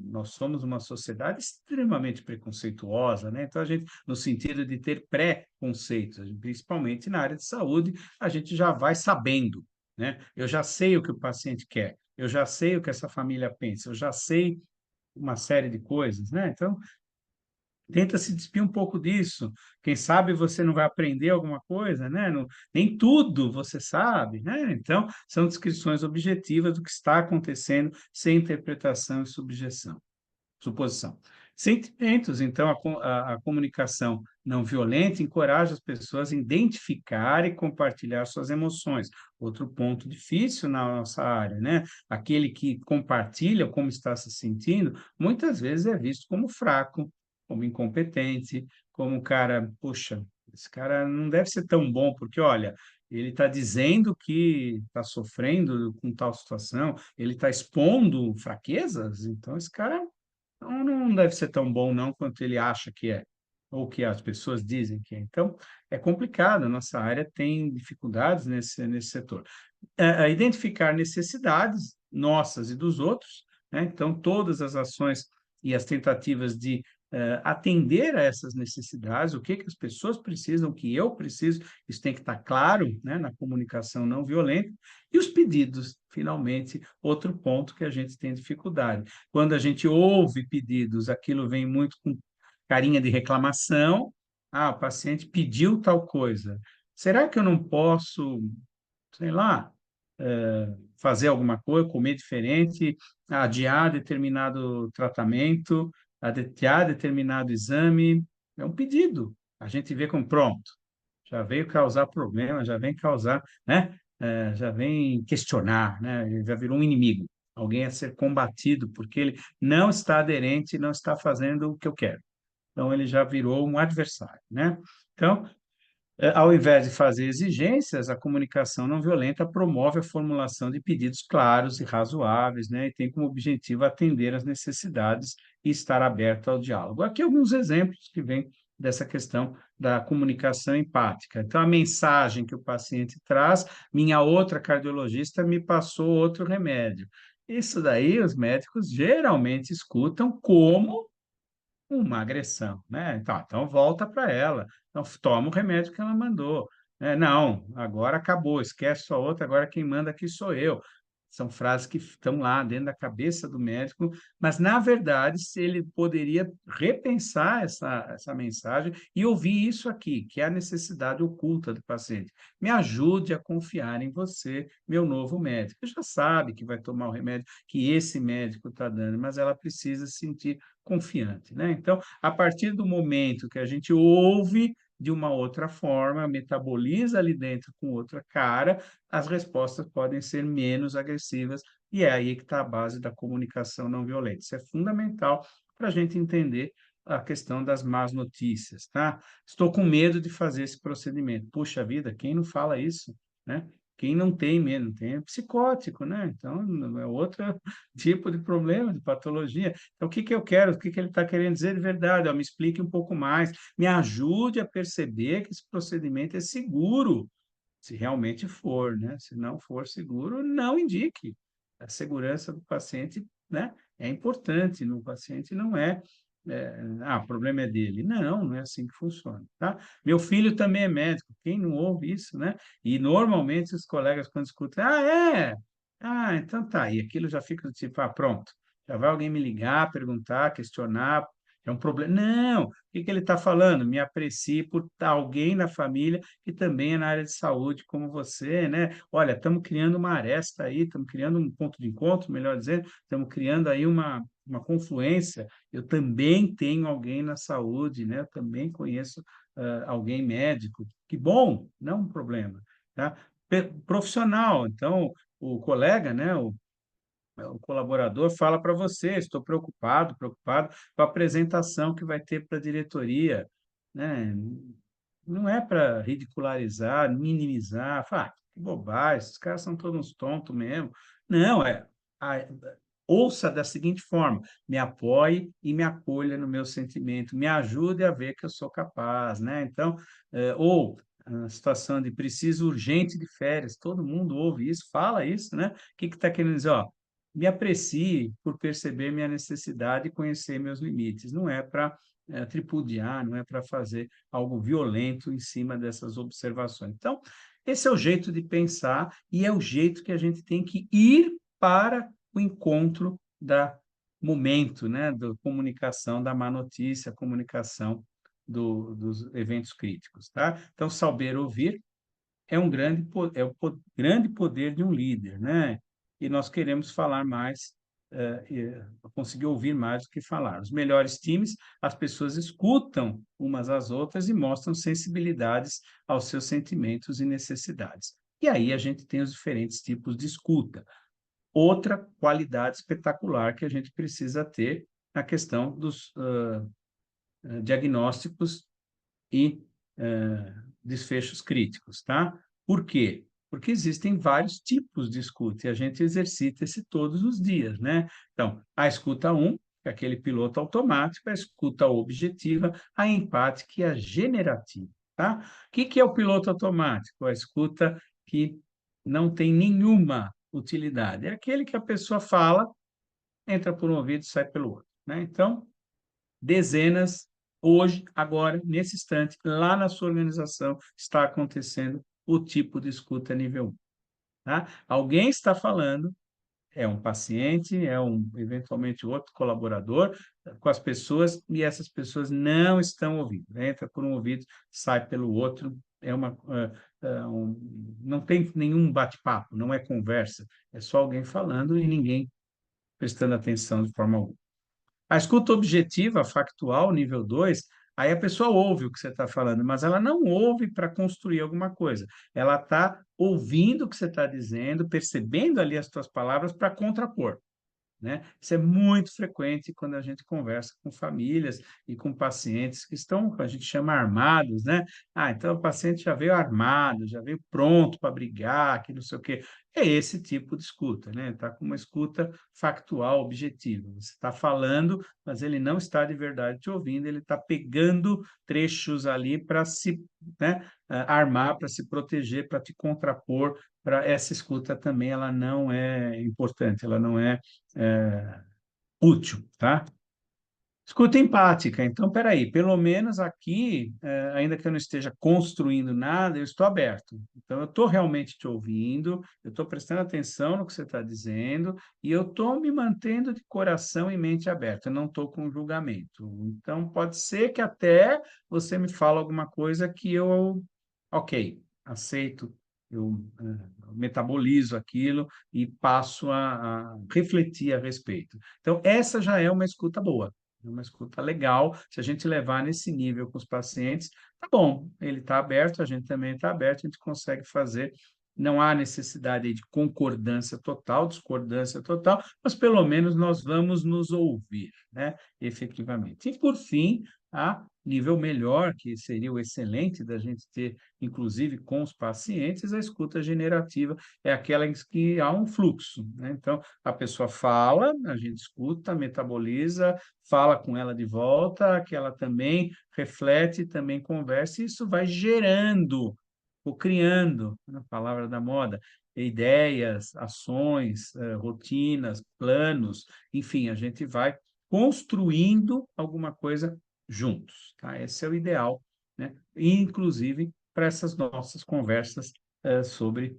Nós somos uma sociedade extremamente preconceituosa, né? Então, a gente, no sentido de ter pré-conceitos, principalmente na área de saúde, a gente já vai sabendo, né? Eu já sei o que o paciente quer, eu já sei o que essa família pensa, eu já sei uma série de coisas, né? Então, tenta se despir um pouco disso. Quem sabe você não vai aprender alguma coisa, né? Não, nem tudo você sabe, né? Então, são descrições objetivas do que está acontecendo, sem interpretação e subjeção suposição. Sentimentos, então, a comunicação não violenta encoraja as pessoas a identificar e compartilhar suas emoções. Outro ponto difícil na nossa área, né? Aquele que compartilha como está se sentindo, muitas vezes é visto como fraco, como incompetente, como um cara, poxa, esse cara não deve ser tão bom, porque, olha, ele está dizendo que está sofrendo com tal situação, ele está expondo fraquezas, então esse cara não deve ser tão bom não quanto ele acha que é, ou que as pessoas dizem que é. Então, é complicado, a nossa área tem dificuldades nesse setor. Identificar necessidades nossas e dos outros, né? Então, todas as ações e as tentativas de atender a essas necessidades, o que que as pessoas precisam, o que eu preciso, isso tem que estar claro, né, na comunicação não violenta, e os pedidos, finalmente, outro ponto que a gente tem dificuldade. Quando a gente ouve pedidos, aquilo vem muito com carinha de reclamação, o paciente pediu tal coisa, será que eu não posso, sei lá, fazer alguma coisa, comer diferente, adiar determinado tratamento, adiar determinado exame? É um pedido. A gente vê como pronto, já veio causar problema, já vem causar, né? Já vem questionar, né? Ele já virou um inimigo, alguém a ser combatido, porque ele não está aderente, não está fazendo o que eu quero. Então, ele já virou um adversário, né? Então, ao invés de fazer exigências, a comunicação não violenta promove a formulação de pedidos claros e razoáveis, né? E tem como objetivo atender às necessidades e estar aberto ao diálogo. Aqui alguns exemplos que vêm dessa questão da comunicação empática. Então, a mensagem que o paciente traz, minha outra cardiologista me passou outro remédio. Isso daí os médicos geralmente escutam como uma agressão, né? Então volta para ela. Então, toma o remédio que ela mandou. Não, agora acabou, esquece sua outra, agora quem manda aqui sou eu. São frases que estão lá dentro da cabeça do médico, mas, na verdade, se ele poderia repensar essa mensagem e ouvir isso aqui, que é a necessidade oculta do paciente. Me ajude a confiar em você, meu novo médico. Ele já sabe que vai tomar o remédio que esse médico está dando, mas ela precisa se sentir confiante, né? Então, a partir do momento que a gente ouve de uma outra forma, metaboliza ali dentro com outra cara, as respostas podem ser menos agressivas, e é aí que está a base da comunicação não violenta. Isso é fundamental para a gente entender a questão das más notícias, tá? Estou com medo de fazer esse procedimento. Puxa vida, quem não fala isso, né? Quem não tem medo, tem é psicótico, né? Então, é outro tipo de problema, de patologia. Então, o que que eu quero? O que que ele está querendo dizer de verdade? Ó, me explique um pouco mais, me ajude a perceber que esse procedimento é seguro, se realmente for, né? Se não for seguro, não indique. A segurança do paciente, né, é importante, no paciente não o problema é dele. Não, não é assim que funciona, tá? Meu filho também é médico, quem não ouve isso, né? E normalmente os colegas, quando escutam, é? Então tá. E aquilo já fica do tipo, pronto, já vai alguém me ligar, perguntar, questionar, é um problema. Não, o que que ele está falando? Me aprecie por alguém na família que também é na área de saúde, como você, né? Olha, estamos criando uma aresta aí, estamos criando um ponto de encontro, melhor dizendo, estamos criando aí uma confluência. Eu também tenho alguém na saúde, né? Eu também conheço alguém médico. Que bom, não um problema, tá? Profissional, então, o colega, né? O colaborador fala para você, estou preocupado com a apresentação que vai ter para a diretoria, né? Não é para ridicularizar, minimizar, falar, que bobagem, esses caras são todos uns tontos mesmo. Não, a- ouça da seguinte forma: me apoie e me acolha no meu sentimento, me ajude a ver que eu sou capaz, né? Então, ou a situação de preciso urgente de férias, todo mundo ouve isso, fala isso, né? O que que está querendo dizer? Ó, me aprecie por perceber minha necessidade e conhecer meus limites. Não é para tripudiar, não é para fazer algo violento em cima dessas observações. Então, esse é o jeito de pensar e é o jeito que a gente tem que ir para o encontro da momento, né, da comunicação da má notícia, comunicação dos eventos críticos, tá? Então, saber ouvir é um grande, grande poder de um líder, né? E nós queremos falar mais, conseguir ouvir mais do que falar. Os melhores times, as pessoas escutam umas às outras e mostram sensibilidades aos seus sentimentos e necessidades. E aí a gente tem os diferentes tipos de escuta. Outra qualidade espetacular que a gente precisa ter na questão dos diagnósticos e desfechos críticos, tá? Por quê? Porque existem vários tipos de escuta e a gente exercita esse todos os dias, né? Então, a escuta um, que é aquele piloto automático, a escuta objetiva, a empática e a generativa, tá? O que que é o piloto automático? A escuta que não tem nenhuma utilidade. É aquele que a pessoa fala, entra por um ouvido e sai pelo outro, né? Então, dezenas, hoje, agora, nesse instante, lá na sua organização, está acontecendo o tipo de escuta nível 1. Tá? Alguém está falando, é um paciente, é eventualmente outro colaborador, com as pessoas, e essas pessoas não estão ouvindo. Entra por um ouvido, sai pelo outro, não tem nenhum bate-papo, não é conversa, é só alguém falando e ninguém prestando atenção de forma alguma. A escuta objetiva, factual, nível 2, aí a pessoa ouve o que você está falando, mas ela não ouve para construir alguma coisa. Ela está ouvindo o que você está dizendo, percebendo ali as suas palavras para contrapor, né? Isso é muito frequente quando a gente conversa com famílias e com pacientes que estão, a gente chama armados, né? Ah, então o paciente já veio armado, já veio pronto para brigar, que não sei o quê. É esse tipo de escuta, né? Está com uma escuta factual, objetiva. Você está falando, mas ele não está de verdade te ouvindo, ele está pegando trechos ali para se, né, armar, para se proteger, para te contrapor. Para essa escuta também, ela não é importante, ela não é, útil, tá? Escuta empática. Então, peraí, pelo menos aqui, ainda que eu não esteja construindo nada, eu estou aberto. Então, eu estou realmente te ouvindo, eu estou prestando atenção no que você está dizendo e eu estou me mantendo de coração e mente aberta. Eu não estou com julgamento. Então, pode ser que até você me fale alguma coisa que eu, ok, aceito, eu metabolizo aquilo e passo a refletir a respeito. Então, essa já é uma escuta boa, é uma escuta legal. Se a gente levar nesse nível com os pacientes, tá bom, ele está aberto, a gente também está aberto, a gente consegue fazer. Não há necessidade aí de concordância total, discordância total, mas pelo menos nós vamos nos ouvir, né, efetivamente. E, por fim, a nível melhor, que seria o excelente da gente ter, inclusive com os pacientes, a escuta generativa é aquela em que há um fluxo, né? Então, a pessoa fala, a gente escuta, metaboliza, fala com ela de volta, que ela também reflete, também conversa, e isso vai gerando, ou criando, na palavra da moda, ideias, ações, rotinas, planos, enfim, a gente vai construindo alguma coisa juntos, tá? Esse é o ideal, né? Inclusive para essas nossas conversas sobre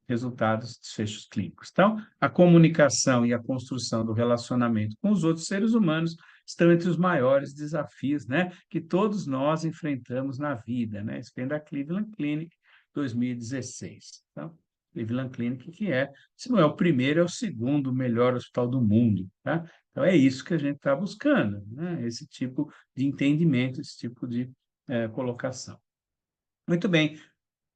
resultados, desfechos clínicos. Então, a comunicação e a construção do relacionamento com os outros seres humanos estão entre os maiores desafios, né, que todos nós enfrentamos na vida, né? Isso vem da Cleveland Clinic 2016. Então, Cleveland Clinic, que é, se não é o primeiro, é o segundo melhor hospital do mundo, tá? Então, é isso que a gente está buscando, né? Esse tipo de entendimento, esse tipo de colocação. Muito bem,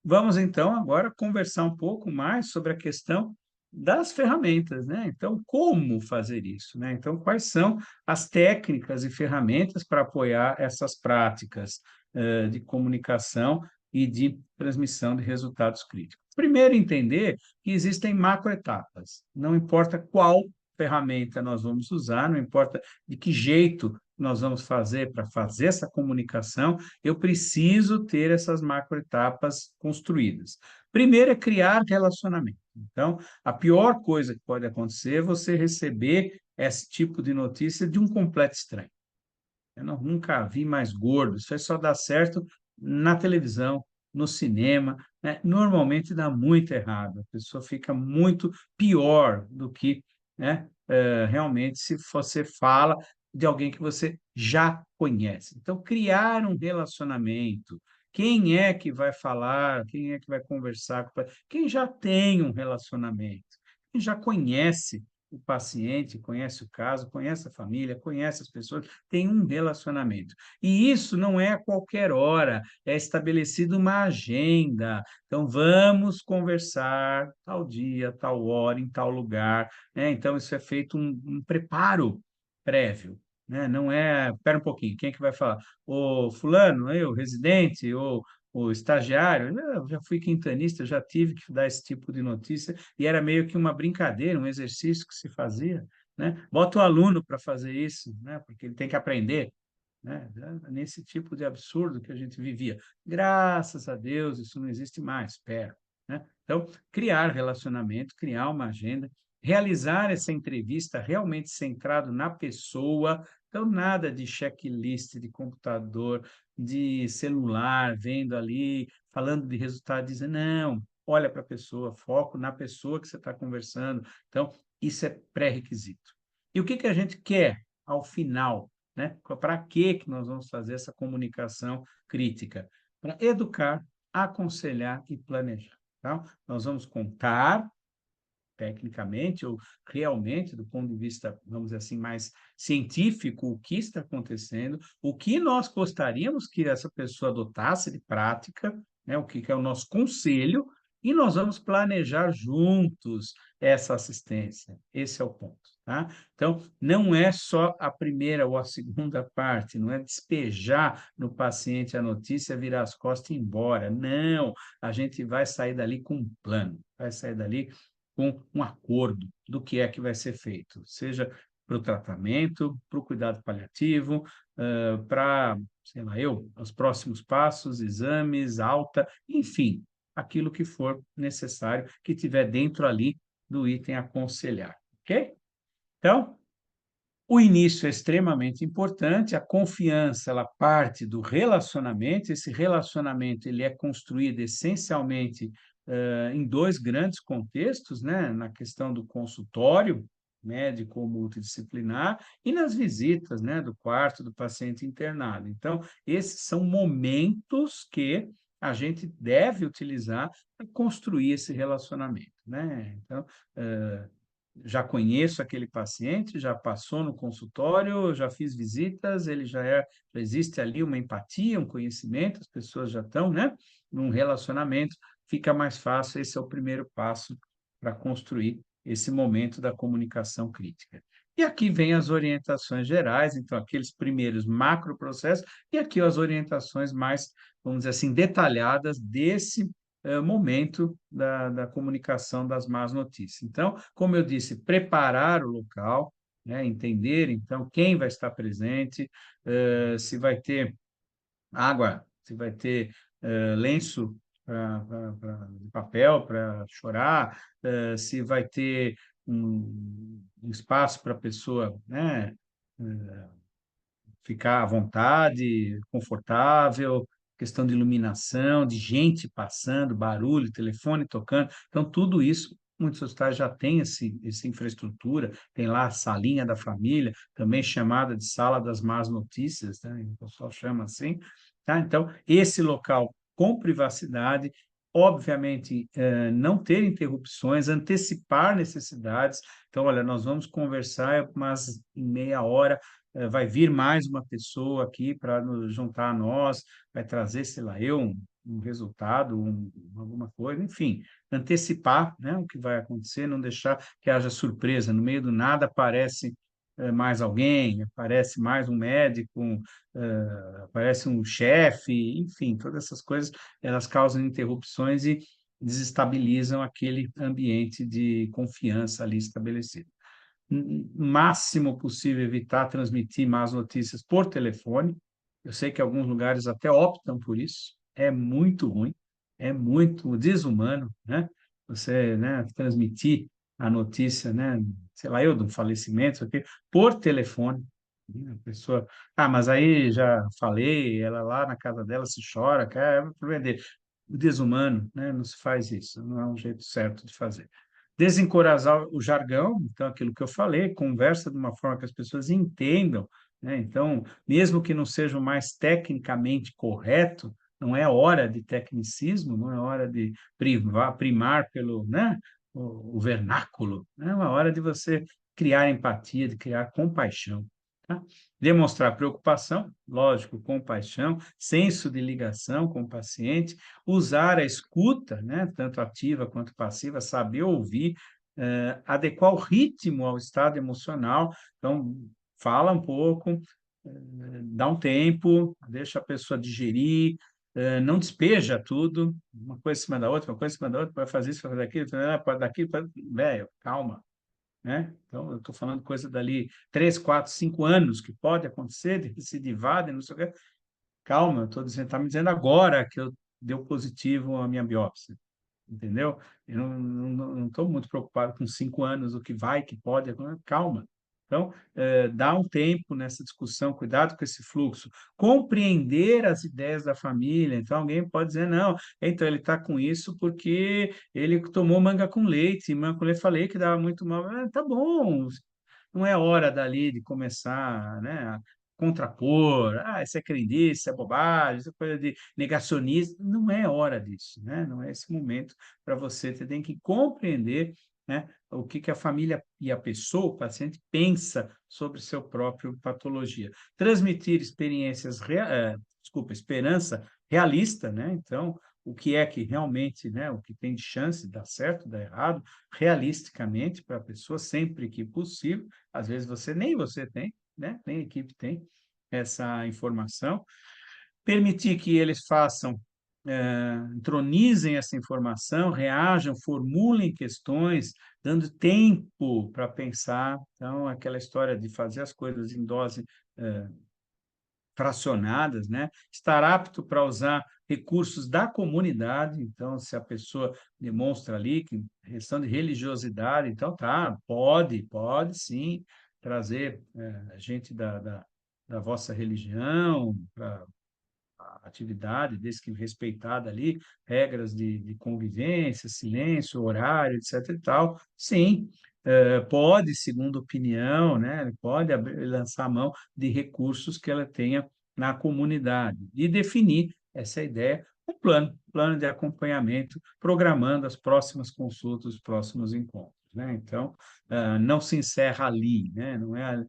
vamos então agora conversar um pouco mais sobre a questão das ferramentas, né? Então, como fazer isso, né? Então, quais são as técnicas e ferramentas para apoiar essas práticas de comunicação e de transmissão de resultados críticos? Primeiro, entender que existem macroetapas. Não importa qual ferramenta nós vamos usar, não importa de que jeito nós vamos fazer para fazer essa comunicação, eu preciso ter essas macroetapas construídas. Primeiro é criar relacionamento. Então, a pior coisa que pode acontecer é você receber esse tipo de notícia de um completo estranho. Eu nunca vi mais gordo. Isso aí só dá certo na televisão, no cinema, né? Normalmente dá muito errado. A pessoa fica muito pior do que, né, realmente se você fala de alguém que você já conhece. Então, criar um relacionamento. Quem é que vai falar? Quem é que vai conversar? Quem já tem um relacionamento, quem já conhece o paciente, conhece o caso, conhece a família, conhece as pessoas, tem um relacionamento. E isso não é a qualquer hora, é estabelecido uma agenda. Então, vamos conversar tal dia, tal hora, em tal lugar, né? Então, isso é feito um preparo prévio, né? Não é, espera um pouquinho, quem é que vai falar? O fulano, eu, residente, ou o estagiário, eu já fui quintanista, já tive que dar esse tipo de notícia, e era meio que uma brincadeira, um exercício que se fazia, né? Bota o aluno para fazer isso, né? Porque ele tem que aprender, né? Nesse tipo de absurdo que a gente vivia. Graças a Deus, isso não existe mais, espero, né? Então, criar relacionamento, criar uma agenda, realizar essa entrevista realmente centrado na pessoa, então nada de checklist de computador, de celular, vendo ali, falando de resultado, dizendo, não, olha para a pessoa, foco na pessoa que você está conversando. Então, isso é pré-requisito. E o que que a gente quer ao final, né? Para que nós vamos fazer essa comunicação crítica? Para educar, aconselhar e planejar. Tá? Nós vamos contar tecnicamente ou realmente, do ponto de vista, vamos dizer assim, mais científico, o que está acontecendo, o que nós gostaríamos que essa pessoa adotasse de prática, né? O que é o nosso conselho, e nós vamos planejar juntos essa assistência. Esse é o ponto. Tá? Então, não é só a primeira ou a segunda parte, não é despejar no paciente a notícia, virar as costas e ir embora. Não, a gente vai sair dali com um plano, vai sair dali com um acordo do que é que vai ser feito, seja para o tratamento, para o cuidado paliativo, para, sei lá, os próximos passos, exames, alta, enfim, aquilo que for necessário, que tiver dentro ali do item aconselhar, ok? Então, o início é extremamente importante, a confiança, ela parte do relacionamento, esse relacionamento ele é construído essencialmente em dois grandes contextos, né? Na questão do consultório médico ou multidisciplinar e nas visitas, né? Do quarto do paciente internado. Então, esses são momentos que a gente deve utilizar para construir esse relacionamento, né? Então, já conheço aquele paciente, já passou no consultório, já fiz visitas, ele já existe ali uma empatia, um conhecimento, as pessoas já estão, né, num relacionamento, fica mais fácil, esse é o primeiro passo para construir esse momento da comunicação crítica. E aqui vem as orientações gerais, então aqueles primeiros macroprocessos, e aqui as orientações mais, vamos dizer assim, detalhadas desse momento da comunicação das más notícias. Então, como eu disse, preparar o local, né, entender, então, quem vai estar presente, se vai ter água, se vai ter lenço de papel para chorar, se vai ter um espaço para a pessoa, né, ficar à vontade, confortável, questão de iluminação, de gente passando, barulho, telefone tocando. Então, tudo isso, muitos hospitais já têm essa infraestrutura, tem lá a salinha da família, também chamada de sala das más notícias, né? O pessoal chama assim. Tá? Então, esse local com privacidade, obviamente, não ter interrupções, antecipar necessidades. Então, olha, nós vamos conversar, mas em meia hora vai vir mais uma pessoa aqui para nos juntar a nós, vai trazer, sei lá, um resultado, alguma coisa, enfim, antecipar, né, o que vai acontecer, não deixar que haja surpresa. No meio do nada aparece mais alguém, aparece mais um médico, aparece um chefe, enfim, todas essas coisas, elas causam interrupções e desestabilizam aquele ambiente de confiança ali estabelecido. Máximo possível evitar transmitir más notícias por telefone. Eu sei que alguns lugares até optam por isso. É muito ruim, é muito desumano, né? Você, né, transmitir a notícia, né, sei lá, de um falecimento, aqui, por telefone. A pessoa, mas aí já falei, ela lá na casa dela se chora, quer vender. Desumano, né? Não se faz isso, não é um jeito certo de fazer. Desencorajar o jargão, então, aquilo que eu falei, conversa de uma forma que as pessoas entendam, né? Então, mesmo que não seja o mais tecnicamente correto, não é hora de tecnicismo, não é hora de primar pelo, né, o vernáculo, né? É uma hora de você criar empatia, de criar compaixão, tá? Demonstrar preocupação, lógico, compaixão, senso de ligação com o paciente, usar a escuta, né, tanto ativa quanto passiva, saber ouvir, adequar o ritmo ao estado emocional. Então, fala um pouco, dá um tempo, deixa a pessoa digerir, não despeja tudo, uma coisa em cima da outra, uma coisa em cima da outra, vai fazer isso, vai fazer aquilo, pode daqui, velho, calma, né? Então, eu estou falando coisa dali 3, 4, 5 anos que pode acontecer, de recidivada, e não sei o quê. Calma, eu estou dizendo, está me dizendo agora que eu deu positivo a minha biópsia, entendeu? Eu não estou muito preocupado com 5 anos, o que vai, que pode, calma. Então, dá um tempo nessa discussão, cuidado com esse fluxo, compreender as ideias da família. Então, alguém pode dizer, não, então ele está com isso porque ele tomou manga com leite, manga com leite, falei que dava muito mal. Tá bom, não é hora dali de começar, né, a contrapor, isso é crendice, isso é bobagem, isso é coisa de negacionismo. Não é hora disso, né? Não é esse momento para você. Você tem que compreender, né, o que que a família e a pessoa, o paciente, pensa sobre seu próprio patologia. Transmitir experiências, desculpa, esperança realista, né? Então, o que é que realmente, né, o que tem de chance de dar certo, dar errado, realisticamente para a pessoa, sempre que possível. Às vezes nem você tem, né? Nem a equipe tem essa informação. Permitir que eles façam, entronizem essa informação, reajam, formulem questões, dando tempo para pensar. Então, aquela história de fazer as coisas em dose fracionadas, né? Estar apto para usar recursos da comunidade. Então, se a pessoa demonstra ali que questão de religiosidade, então tá, pode sim trazer gente da vossa religião para atividade, desde que respeitada ali, regras de convivência, silêncio, horário, etc. e tal. Sim, pode, segundo opinião, né, pode lançar a mão de recursos que ela tenha na comunidade e definir essa ideia, plano de acompanhamento, programando as próximas consultas, os próximos encontros. Né? Então, não se encerra ali, né? Não é,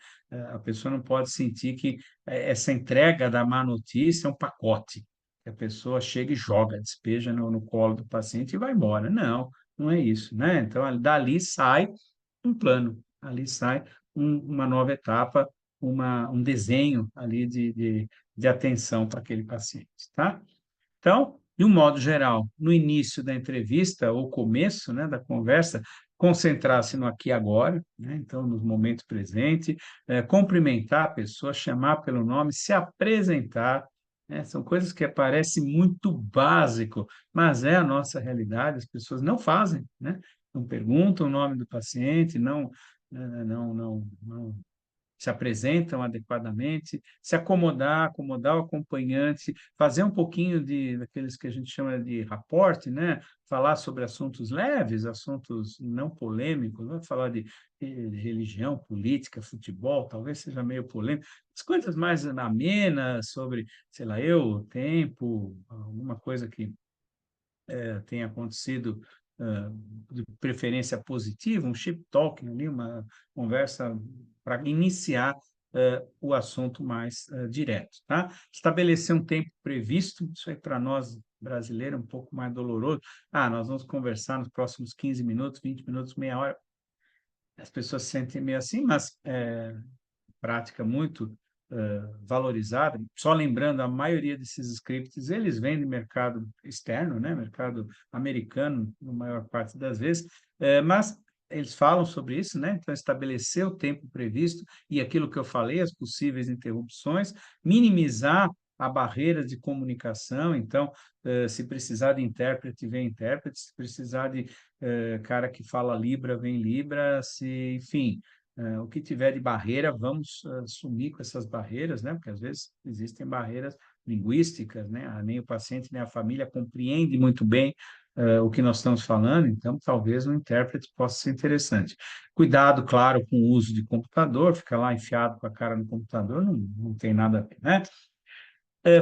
a pessoa não pode sentir que essa entrega da má notícia é um pacote, que a pessoa chega e joga, despeja no colo do paciente e vai embora. Não, não é isso, né? Então, dali sai um plano, ali sai uma nova etapa, um desenho ali de atenção para aquele paciente, tá? Então, de um modo geral, no início da entrevista, ou começo, né, da conversa, concentrar-se no aqui e agora, né, então, no momento presente, cumprimentar a pessoa, chamar pelo nome, se apresentar, né, são coisas que parecem muito básico, mas é a nossa realidade, as pessoas não fazem, né, não perguntam o nome do paciente, não se apresentam adequadamente, se acomodar o acompanhante, fazer um pouquinho daqueles que a gente chama de raporte, né? Falar sobre assuntos leves, assuntos não polêmicos, não falar de religião, política, futebol, talvez seja meio polêmico, as coisas mais amenas sobre, sei lá, o tempo, alguma coisa que tenha acontecido, de preferência positiva, um chip talking ali, uma conversa para iniciar o assunto mais direto, tá? Estabelecer um tempo previsto, isso aí para nós brasileiros é um pouco mais doloroso. Nós vamos conversar nos próximos 15 minutos, 20 minutos, meia hora. As pessoas se sentem meio assim, mas prática muito valorizada. Só lembrando, a maioria desses scripts, eles vêm de mercado externo, né? Mercado americano, na maior parte das vezes, mas eles falam sobre isso, né? Então, estabelecer o tempo previsto e aquilo que eu falei, as possíveis interrupções, minimizar a barreira de comunicação. Então, se precisar de intérprete, vem intérprete, se precisar de cara que fala Libra, vem Libra, enfim, o que tiver de barreira, vamos assumir com essas barreiras, né? Porque às vezes existem barreiras linguísticas, né? Nem o paciente nem a família compreende muito bem o que nós estamos falando, então talvez um intérprete possa ser interessante. Cuidado, claro, com o uso de computador, ficar lá enfiado com a cara no computador não tem nada a ver, né?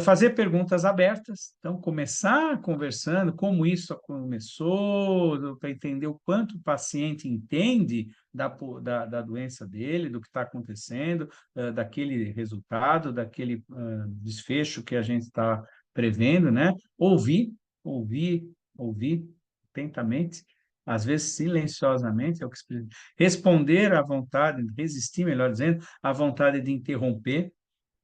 Fazer perguntas abertas, então começar conversando como isso começou, para entender o quanto o paciente entende da doença dele, do que está acontecendo, daquele resultado, daquele desfecho que a gente está prevendo, né? Ouvir, ouvir atentamente, às vezes silenciosamente, é o que responder à vontade, resistir, melhor dizendo, à vontade de interromper,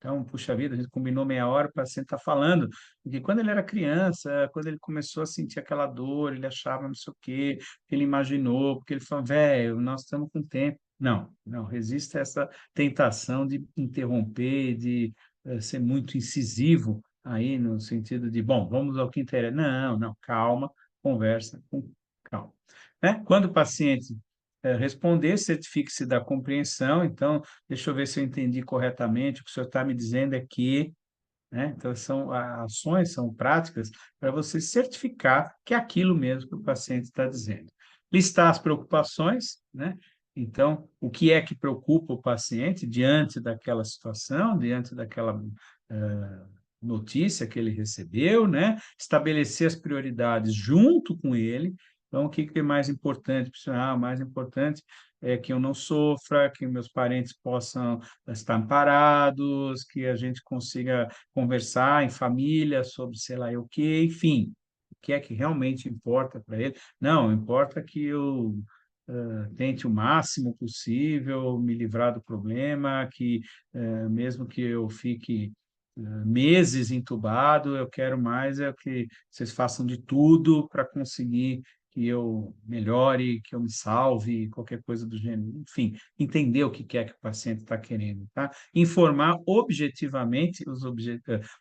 Então, puxa vida, a gente combinou meia hora, o paciente está falando, porque quando ele era criança, quando ele começou a sentir aquela dor, ele achava não sei o quê, que ele imaginou, porque ele falou, velho, nós estamos com tempo. Não, não, resista a essa tentação de interromper, de ser muito incisivo aí, no sentido de, bom, vamos ao que interessa. Não, não, calma, conversa com calma. Né? Quando o paciente responder, certifique-se da compreensão, então, deixa eu ver se eu entendi corretamente. O que o senhor está me dizendo é que, né? Então, são ações, são práticas para você certificar que é aquilo mesmo que o paciente está dizendo. Listar as preocupações, né? Então, o que é que preocupa o paciente diante daquela situação, diante daquela notícia que ele recebeu, né? Estabelecer as prioridades junto com ele. Então, o que é mais importante? Mais importante é que eu não sofra, que meus parentes possam estar amparados, que a gente consiga conversar em família sobre sei lá o quê, enfim, o que é que realmente importa para ele. Não, importa que eu tente o máximo possível me livrar do problema, que mesmo que eu fique meses entubado, eu quero mais é que vocês façam de tudo para conseguir que eu melhore, que eu me salve, qualquer coisa do gênero. Enfim, entender o que é que o paciente está querendo, tá? Informar objetivamente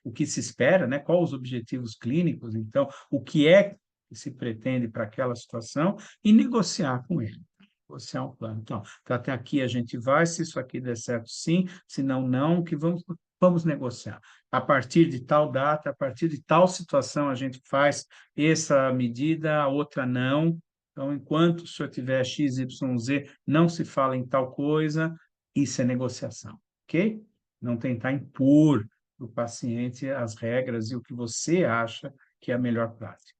o que se espera, né? Quais os objetivos clínicos, então, o que é que se pretende para aquela situação e negociar com ele. Negociar um plano. Então, até aqui a gente vai, se isso aqui der certo, sim, se não, não, que vamos negociar. A partir de tal data, a partir de tal situação, a gente faz essa medida, a outra não. Então, enquanto o senhor tiver X, Y, Z, não se fala em tal coisa, isso é negociação, ok? Não tentar impor para o paciente as regras e o que você acha que é a melhor prática.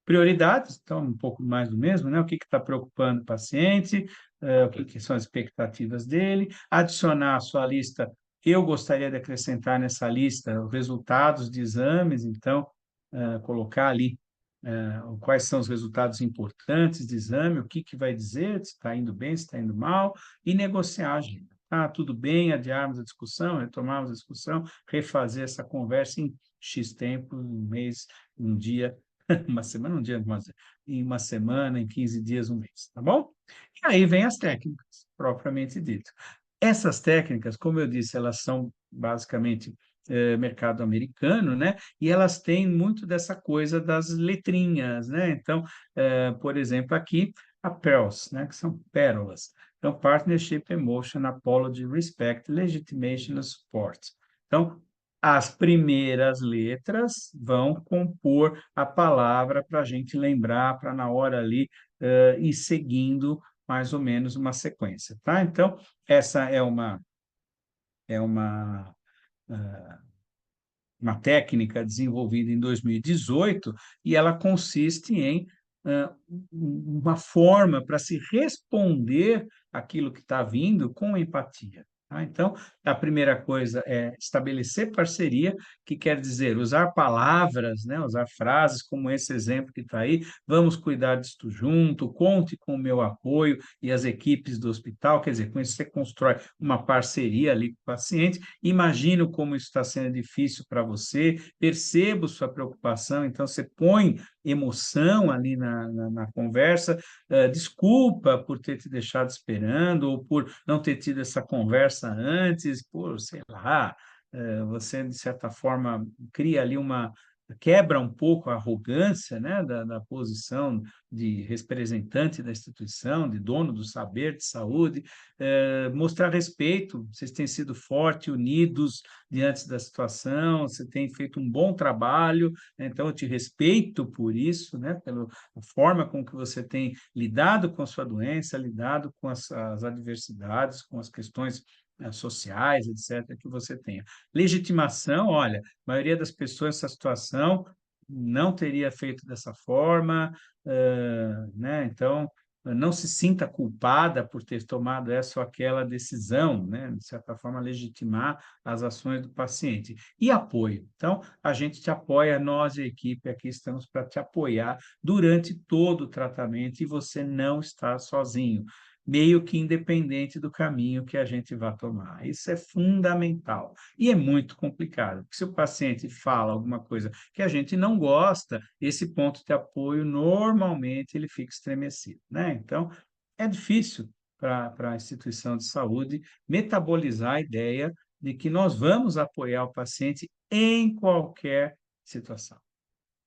Prioridades, então, um pouco mais do mesmo, né? O que está preocupando o paciente, o que são as expectativas dele, adicionar à sua lista, eu gostaria de acrescentar nessa lista os resultados de exames, então, colocar ali quais são os resultados importantes de exame, o que vai dizer, se está indo bem, se está indo mal, e negociar a agenda. Ah, tudo bem, adiarmos a discussão, retomarmos a discussão, refazer essa conversa em X tempo, um mês, um dia, uma semana, um dia, em uma semana, em 15 dias, um mês, tá bom? E aí vem as técnicas, propriamente dito. Essas técnicas, como eu disse, elas são basicamente mercado americano, né? E elas têm muito dessa coisa das letrinhas, né? Então, por exemplo, aqui, a PEARLS, né? Que são pérolas. Então, Partnership, Emotion, Apology, Respect, Legitimation e Support. Então, as primeiras letras vão compor a palavra para a gente lembrar, para na hora ali ir seguindo mais ou menos uma sequência, tá? Então, essa é uma técnica desenvolvida em 2018 e ela consiste em uma forma para se responder aquilo que está vindo com empatia. Tá? Então, a primeira coisa é estabelecer parceria, que quer dizer usar palavras, né, usar frases como esse exemplo que está aí, vamos cuidar disto junto, conte com o meu apoio e as equipes do hospital, quer dizer, com isso você constrói uma parceria ali com o paciente, imagino como isso está sendo difícil para você, percebo sua preocupação, então você põe emoção ali na conversa, desculpa por ter te deixado esperando, ou por não ter tido essa conversa antes, por, sei lá, você, de certa forma, cria ali quebra um pouco a arrogância, né, da posição de representante da instituição, de dono do saber de saúde, mostrar respeito, vocês têm sido fortes, unidos diante da situação, você tem feito um bom trabalho, né, então eu te respeito por isso, né, pela forma com que você tem lidado com a sua doença, lidado com as adversidades, com as questões sociais, etc., que você tenha. Legitimação, olha, a maioria das pessoas nessa situação não teria feito dessa forma, né? Então, não se sinta culpada por ter tomado essa ou aquela decisão, né? De certa forma, legitimar as ações do paciente. E apoio. Então, a gente te apoia, nós e a equipe aqui estamos para te apoiar durante todo o tratamento e você não está sozinho. meio que independente do caminho que a gente vai tomar. Isso é fundamental e é muito complicado, porque se o paciente fala alguma coisa que a gente não gosta, esse ponto de apoio normalmente ele fica estremecido, né? Então, é difícil para a instituição de saúde metabolizar a ideia de que nós vamos apoiar o paciente em qualquer situação,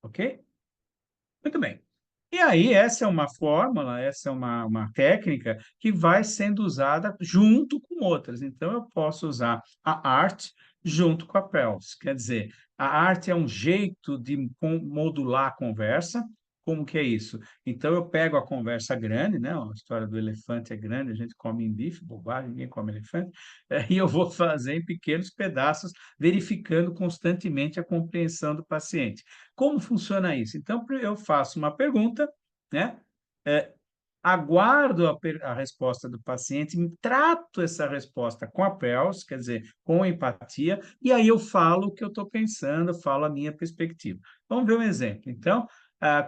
ok? Muito bem. E aí, essa é uma fórmula, essa é uma técnica que vai sendo usada junto com outras. Então, eu posso usar a arte junto com a PELS. Quer dizer, a arte é um jeito de modular a conversa. Como que é isso? Então, eu pego a conversa grande, né? A história do elefante é grande, a gente come em bife, bobagem, ninguém come elefante, e eu vou fazer em pequenos pedaços, verificando constantemente a compreensão do paciente. Como funciona isso? Então, eu faço uma pergunta, né? Eh, aguardo a resposta do paciente, trato essa resposta com a PELS, quer dizer, com empatia, e aí eu falo o que eu estou pensando, falo a minha perspectiva. Vamos ver um exemplo. Então,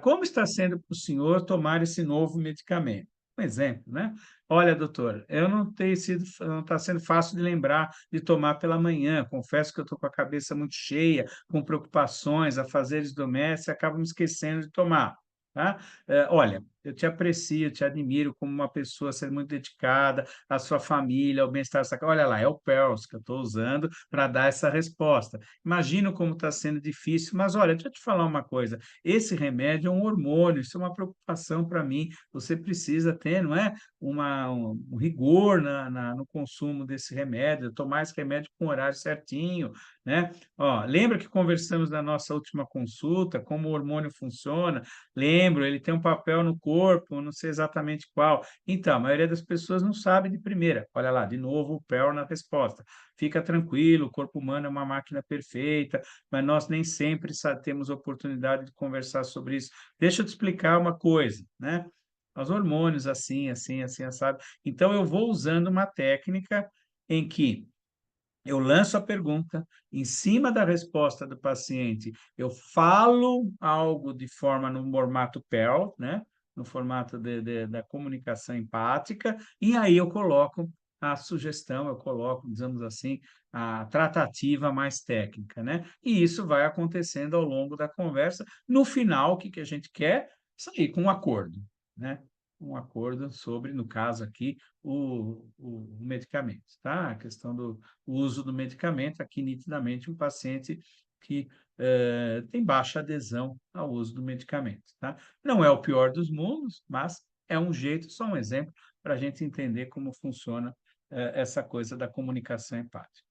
como está sendo para o senhor tomar esse novo medicamento? Um exemplo, né? Olha, doutor, eu não tenho sido, não está sendo fácil de lembrar de tomar pela manhã. Confesso que eu estou com a cabeça muito cheia, com preocupações, afazeres domésticos, e acabo me esquecendo de tomar. Tá? Olha, eu te aprecio, te admiro como uma pessoa ser muito dedicada à sua família, ao bem-estar da sua casa. Olha lá, é o Pearls que eu estou usando para dar essa resposta. Imagino como está sendo difícil, mas olha, deixa eu te falar uma coisa: esse remédio é um hormônio, isso é uma preocupação para mim. Você precisa ter, não é? Um rigor no consumo desse remédio, tomar esse remédio com o horário certinho, né? Ó, lembra que conversamos na nossa última consulta, como o hormônio funciona? Lembro, ele tem um papel no corpo, não sei exatamente qual. Então, a maioria das pessoas não sabe de primeira. Olha lá, de novo o Pearl na resposta. Fica tranquilo, o corpo humano é uma máquina perfeita, mas nós nem sempre temos oportunidade de conversar sobre isso. Deixa eu te explicar uma coisa, né? Os hormônios, assim, assim, assim, sabe? Então, eu vou usando uma técnica em que eu lanço a pergunta, em cima da resposta do paciente, eu falo algo de forma no formato PERL, né? No formato da comunicação empática, e aí eu coloco a sugestão, eu coloco, digamos assim, a tratativa mais técnica, né? E isso vai acontecendo ao longo da conversa. No final, o que que a gente quer? Sair com um acordo, né? Um acordo sobre, no caso aqui, o medicamento, tá? A questão do o uso do medicamento, aqui nitidamente um paciente que tem baixa adesão ao uso do medicamento, tá? Não é o pior dos mundos, mas é um jeito, só um exemplo, para a gente entender como funciona essa coisa da comunicação empática.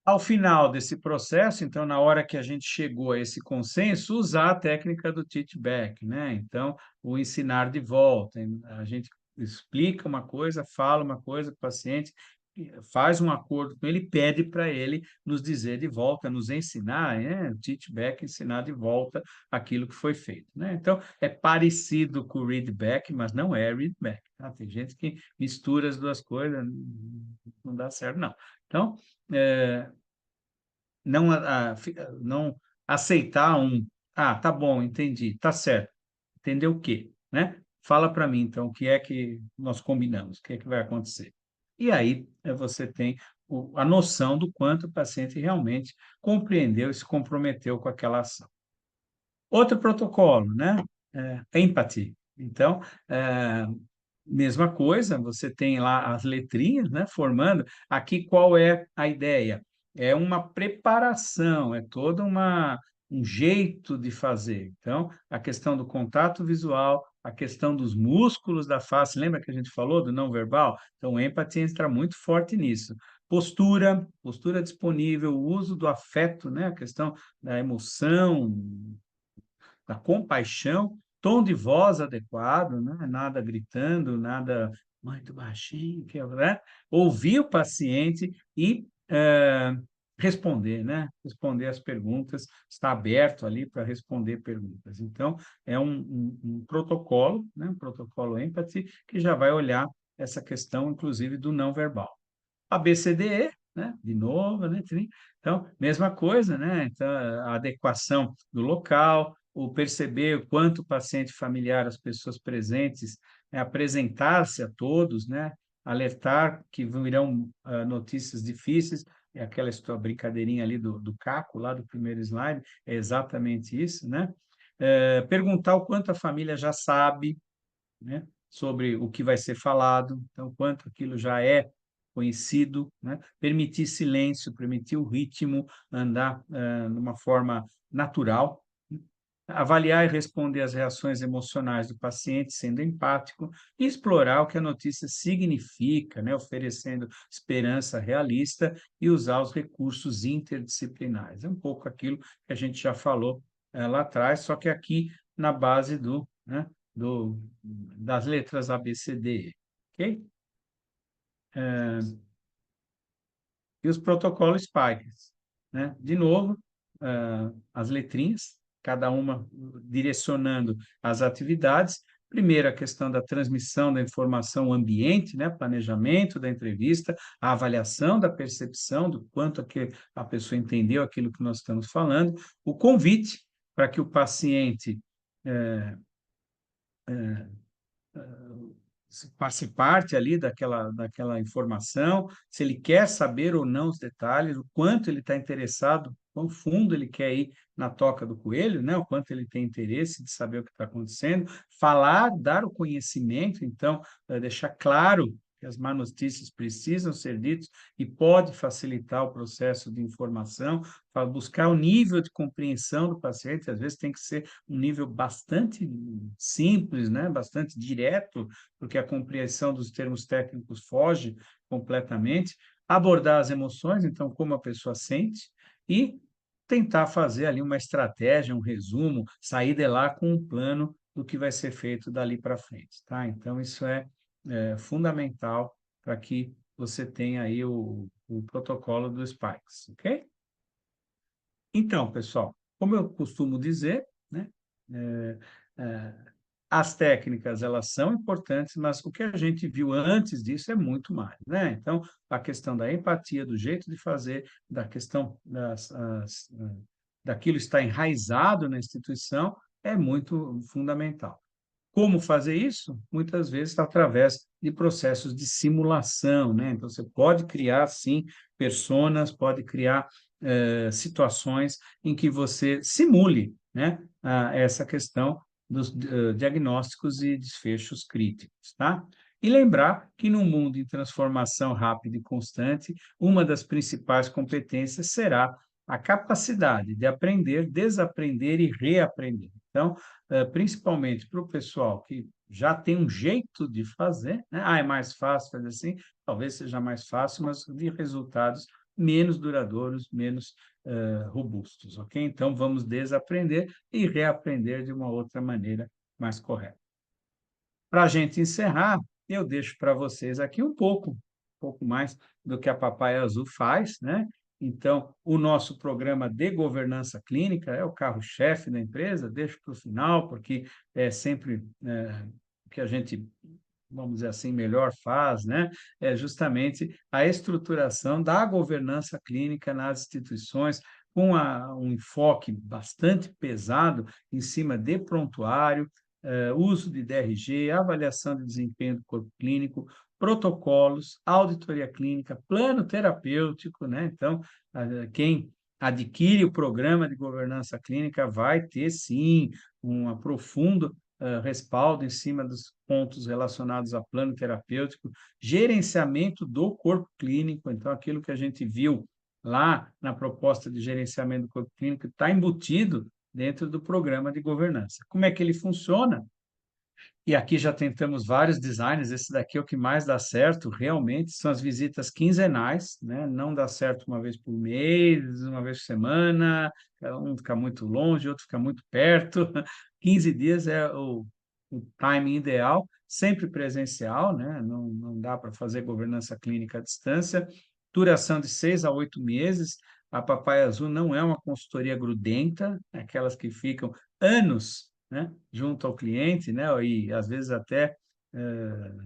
Ao final desse processo, então, na hora que a gente chegou a esse consenso, usar a técnica do teach back, né? Então, o ensinar de volta. A gente explica uma coisa, fala uma coisa para o paciente, faz um acordo com ele, pede para ele nos dizer de volta, nos ensinar, né? Teach back, ensinar de volta aquilo que foi feito, né? Então, é parecido com o read back, mas não é read back, tá? Tem gente que mistura as duas coisas, não dá certo, não. Então, é, não aceitar tá bom, entendi, tá certo. Entendeu o quê, né? Fala para mim, então, o que é que nós combinamos, o que é que vai acontecer. E aí você tem a noção do quanto o paciente realmente compreendeu e se comprometeu com aquela ação. Outro protocolo, né? Empathy. Então, mesma coisa, você tem lá as letrinhas, né, formando. Aqui qual é a ideia? É uma preparação, é toda um jeito de fazer. Então, a questão do contato visual, a questão dos músculos da face, lembra que a gente falou do não verbal? Então, o empatia entra muito forte nisso. Postura disponível, o uso do afeto, né, a questão da emoção, da compaixão, tom de voz adequado, né? Nada gritando, nada muito baixinho, né? Ouvir o paciente e responder, né? Responder as perguntas, está aberto ali para responder perguntas. Então, é um protocolo, né? Um protocolo empathy, que já vai olhar essa questão, inclusive, do não verbal. A BCDE, né? De novo, né? Então, mesma coisa, né? Então, a adequação do local, o perceber o quanto o paciente familiar, as pessoas presentes, apresentar-se a todos, né? Alertar que virão notícias difíceis, é aquela brincadeirinha ali do Caco, lá do primeiro slide, é exatamente isso, né? Perguntar o quanto a família já sabe, né, sobre o que vai ser falado, então, quanto aquilo já é conhecido, né? Permitir silêncio, permitir o ritmo andar numa forma natural, né? Avaliar e responder às reações emocionais do paciente, sendo empático, e explorar o que a notícia significa, né? Oferecendo esperança realista e usar os recursos interdisciplinares. É um pouco aquilo que a gente já falou lá atrás, só que aqui na base né, das letras A, B, C, D, E, ok? E os protocolos Spikes, né? De novo, as letrinhas, cada uma direcionando as atividades. Primeiro, a questão da transmissão da informação ambiente, né? Planejamento da entrevista, a avaliação da percepção do quanto a pessoa entendeu aquilo que nós estamos falando, o convite para que o paciente se faça parte ali daquela informação, se ele quer saber ou não os detalhes, o quanto ele está interessado, quão fundo ele quer ir na toca do coelho, né? O quanto ele tem interesse de saber o que está acontecendo, falar, dar o conhecimento, então, deixar claro que as más notícias precisam ser ditas e pode facilitar o processo de informação, para buscar o nível de compreensão do paciente, às vezes tem que ser um nível bastante simples, né? Bastante direto, porque a compreensão dos termos técnicos foge completamente, abordar as emoções, então, como a pessoa sente, e tentar fazer ali uma estratégia, um resumo, sair de lá com um plano do que vai ser feito dali para frente, tá? Então, isso é fundamental para que você tenha aí o protocolo do Spikes, ok? Então, pessoal, como eu costumo dizer, né, é, é, as técnicas, elas são importantes, mas o que a gente viu antes disso é muito mais, né? Então, a questão da empatia, do jeito de fazer, da questão daquilo estar enraizado na instituição, é muito fundamental. Como fazer isso? Muitas vezes através de processos de simulação, né? Então, você pode criar, sim, personas, pode criar situações em que você simule, né, essa questão dos diagnósticos e desfechos críticos, tá? E lembrar que no mundo em transformação rápida e constante, uma das principais competências será a capacidade de aprender, desaprender e reaprender. Então, principalmente para o pessoal que já tem um jeito de fazer, né? É mais fácil fazer assim, talvez seja mais fácil, mas de resultados menos duradouros, menos robustos, ok? Então, vamos desaprender e reaprender de uma outra maneira mais correta. Para a gente encerrar, eu deixo para vocês aqui um pouco mais do que a Papai Azul faz, né? Então, o nosso programa de governança clínica é o carro-chefe da empresa, deixo para o final, porque é sempre o que a gente, vamos dizer assim, melhor faz, né? É justamente a estruturação da governança clínica nas instituições, com um enfoque bastante pesado em cima de prontuário, uso de DRG, avaliação de desempenho do corpo clínico, protocolos, auditoria clínica, plano terapêutico, né? Então, quem adquire o programa de governança clínica vai ter, sim, um profundo respaldo em cima dos pontos relacionados a plano terapêutico, gerenciamento do corpo clínico, então, aquilo que a gente viu lá na proposta de gerenciamento do corpo clínico está embutido dentro do programa de governança. Como é que ele funciona? E aqui já tentamos vários designs, esse daqui é o que mais dá certo, realmente, são as visitas quinzenais, né? Não dá certo uma vez por mês, uma vez por semana, um fica muito longe, outro fica muito perto. 15 dias é o timing ideal, sempre presencial, né? Não dá para fazer governança clínica à distância. Duração de 6 a 8 meses. A Papai Azul não é uma consultoria grudenta, aquelas que ficam anos, né, junto ao cliente, né, e às vezes até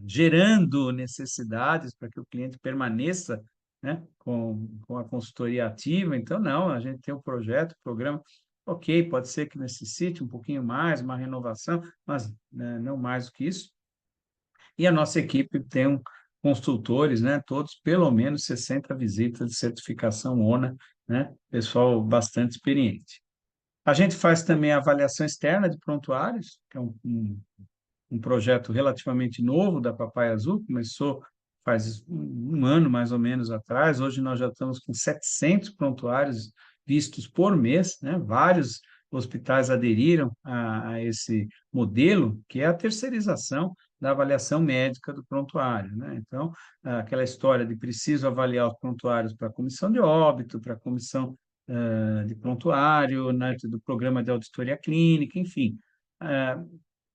gerando necessidades para que o cliente permaneça, né, com a consultoria ativa. Então, não, a gente tem um projeto, um programa, ok, pode ser que necessite um pouquinho mais, uma renovação, mas né, não mais do que isso. E a nossa equipe tem consultores, né? Todos pelo menos 60 visitas de certificação ONA, né? Pessoal bastante experiente. A gente faz também a avaliação externa de prontuários, que é um projeto relativamente novo da Papai Azul, começou faz um ano mais ou menos atrás, hoje nós já estamos com 700 prontuários vistos por mês, né? Vários hospitais aderiram a esse modelo, que é a terceirização da avaliação médica do prontuário, né? Então, aquela história de preciso avaliar os prontuários para a comissão de óbito, para a comissão de prontuário, né, do programa de auditoria clínica, enfim,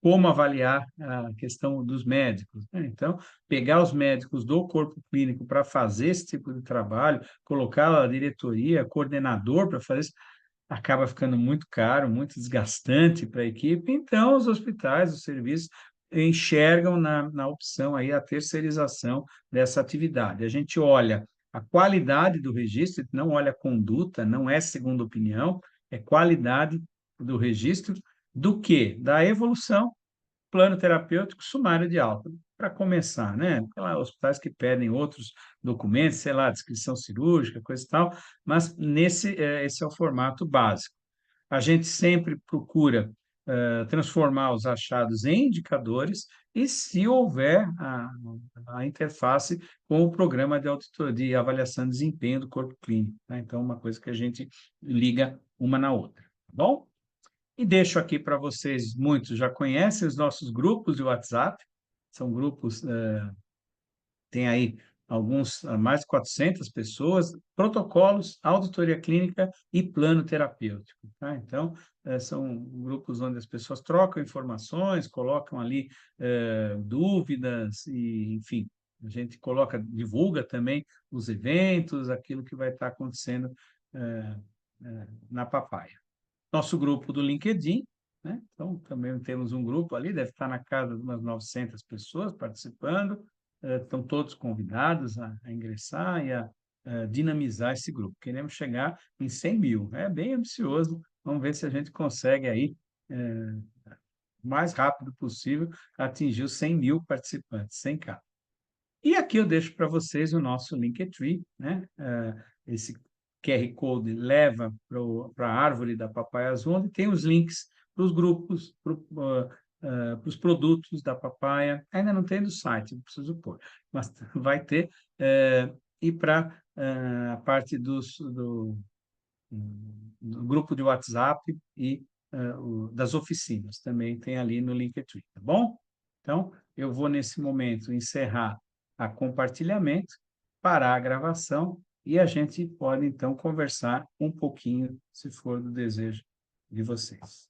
como avaliar a questão dos médicos, né? Então, pegar os médicos do corpo clínico para fazer esse tipo de trabalho, colocar a diretoria, coordenador para fazer isso, acaba ficando muito caro, muito desgastante para a equipe. Então, os hospitais, os serviços, enxergam na opção aí a terceirização dessa atividade. A gente olha a qualidade do registro, não olha a conduta, não é segunda opinião, é qualidade do registro, do que? Da evolução, plano terapêutico, sumário de alta. Para começar, né? Tem lá hospitais que pedem outros documentos, sei lá, descrição cirúrgica, coisa e tal, mas esse é o formato básico. A gente sempre procura transformar os achados em indicadores e, se houver a interface com o programa de, de avaliação de desempenho do corpo clínico, né? Então, uma coisa que a gente liga uma na outra, tá bom? E deixo aqui para vocês, muitos já conhecem os nossos grupos de WhatsApp, são grupos, tem aí alguns, mais de 400 pessoas, protocolos, auditoria clínica e plano terapêutico, tá? Então, são grupos onde as pessoas trocam informações, colocam ali dúvidas e, enfim, a gente coloca, divulga também os eventos, aquilo que vai estar acontecendo na Papaya. Nosso grupo do LinkedIn, né? Então, também temos um grupo ali, deve estar na casa de umas 900 pessoas participando, estão todos convidados a ingressar e a dinamizar esse grupo. Queremos chegar em 100 mil, é bem ambicioso, vamos ver se a gente consegue aí, o mais rápido possível, atingir os 100 mil participantes, 100K. E aqui eu deixo para vocês o nosso Linktree, né? Esse QR Code leva para a árvore da Papai Azul, onde tem os links para os grupos, para os produtos da Papaya. Ainda não tem do site, não preciso pôr, mas vai ter. E para a parte do grupo de WhatsApp e das oficinas, também tem ali no Linktree, tá bom? Então, eu vou, nesse momento, encerrar a compartilhamento, parar a gravação e a gente pode, então, conversar um pouquinho, se for do desejo de vocês.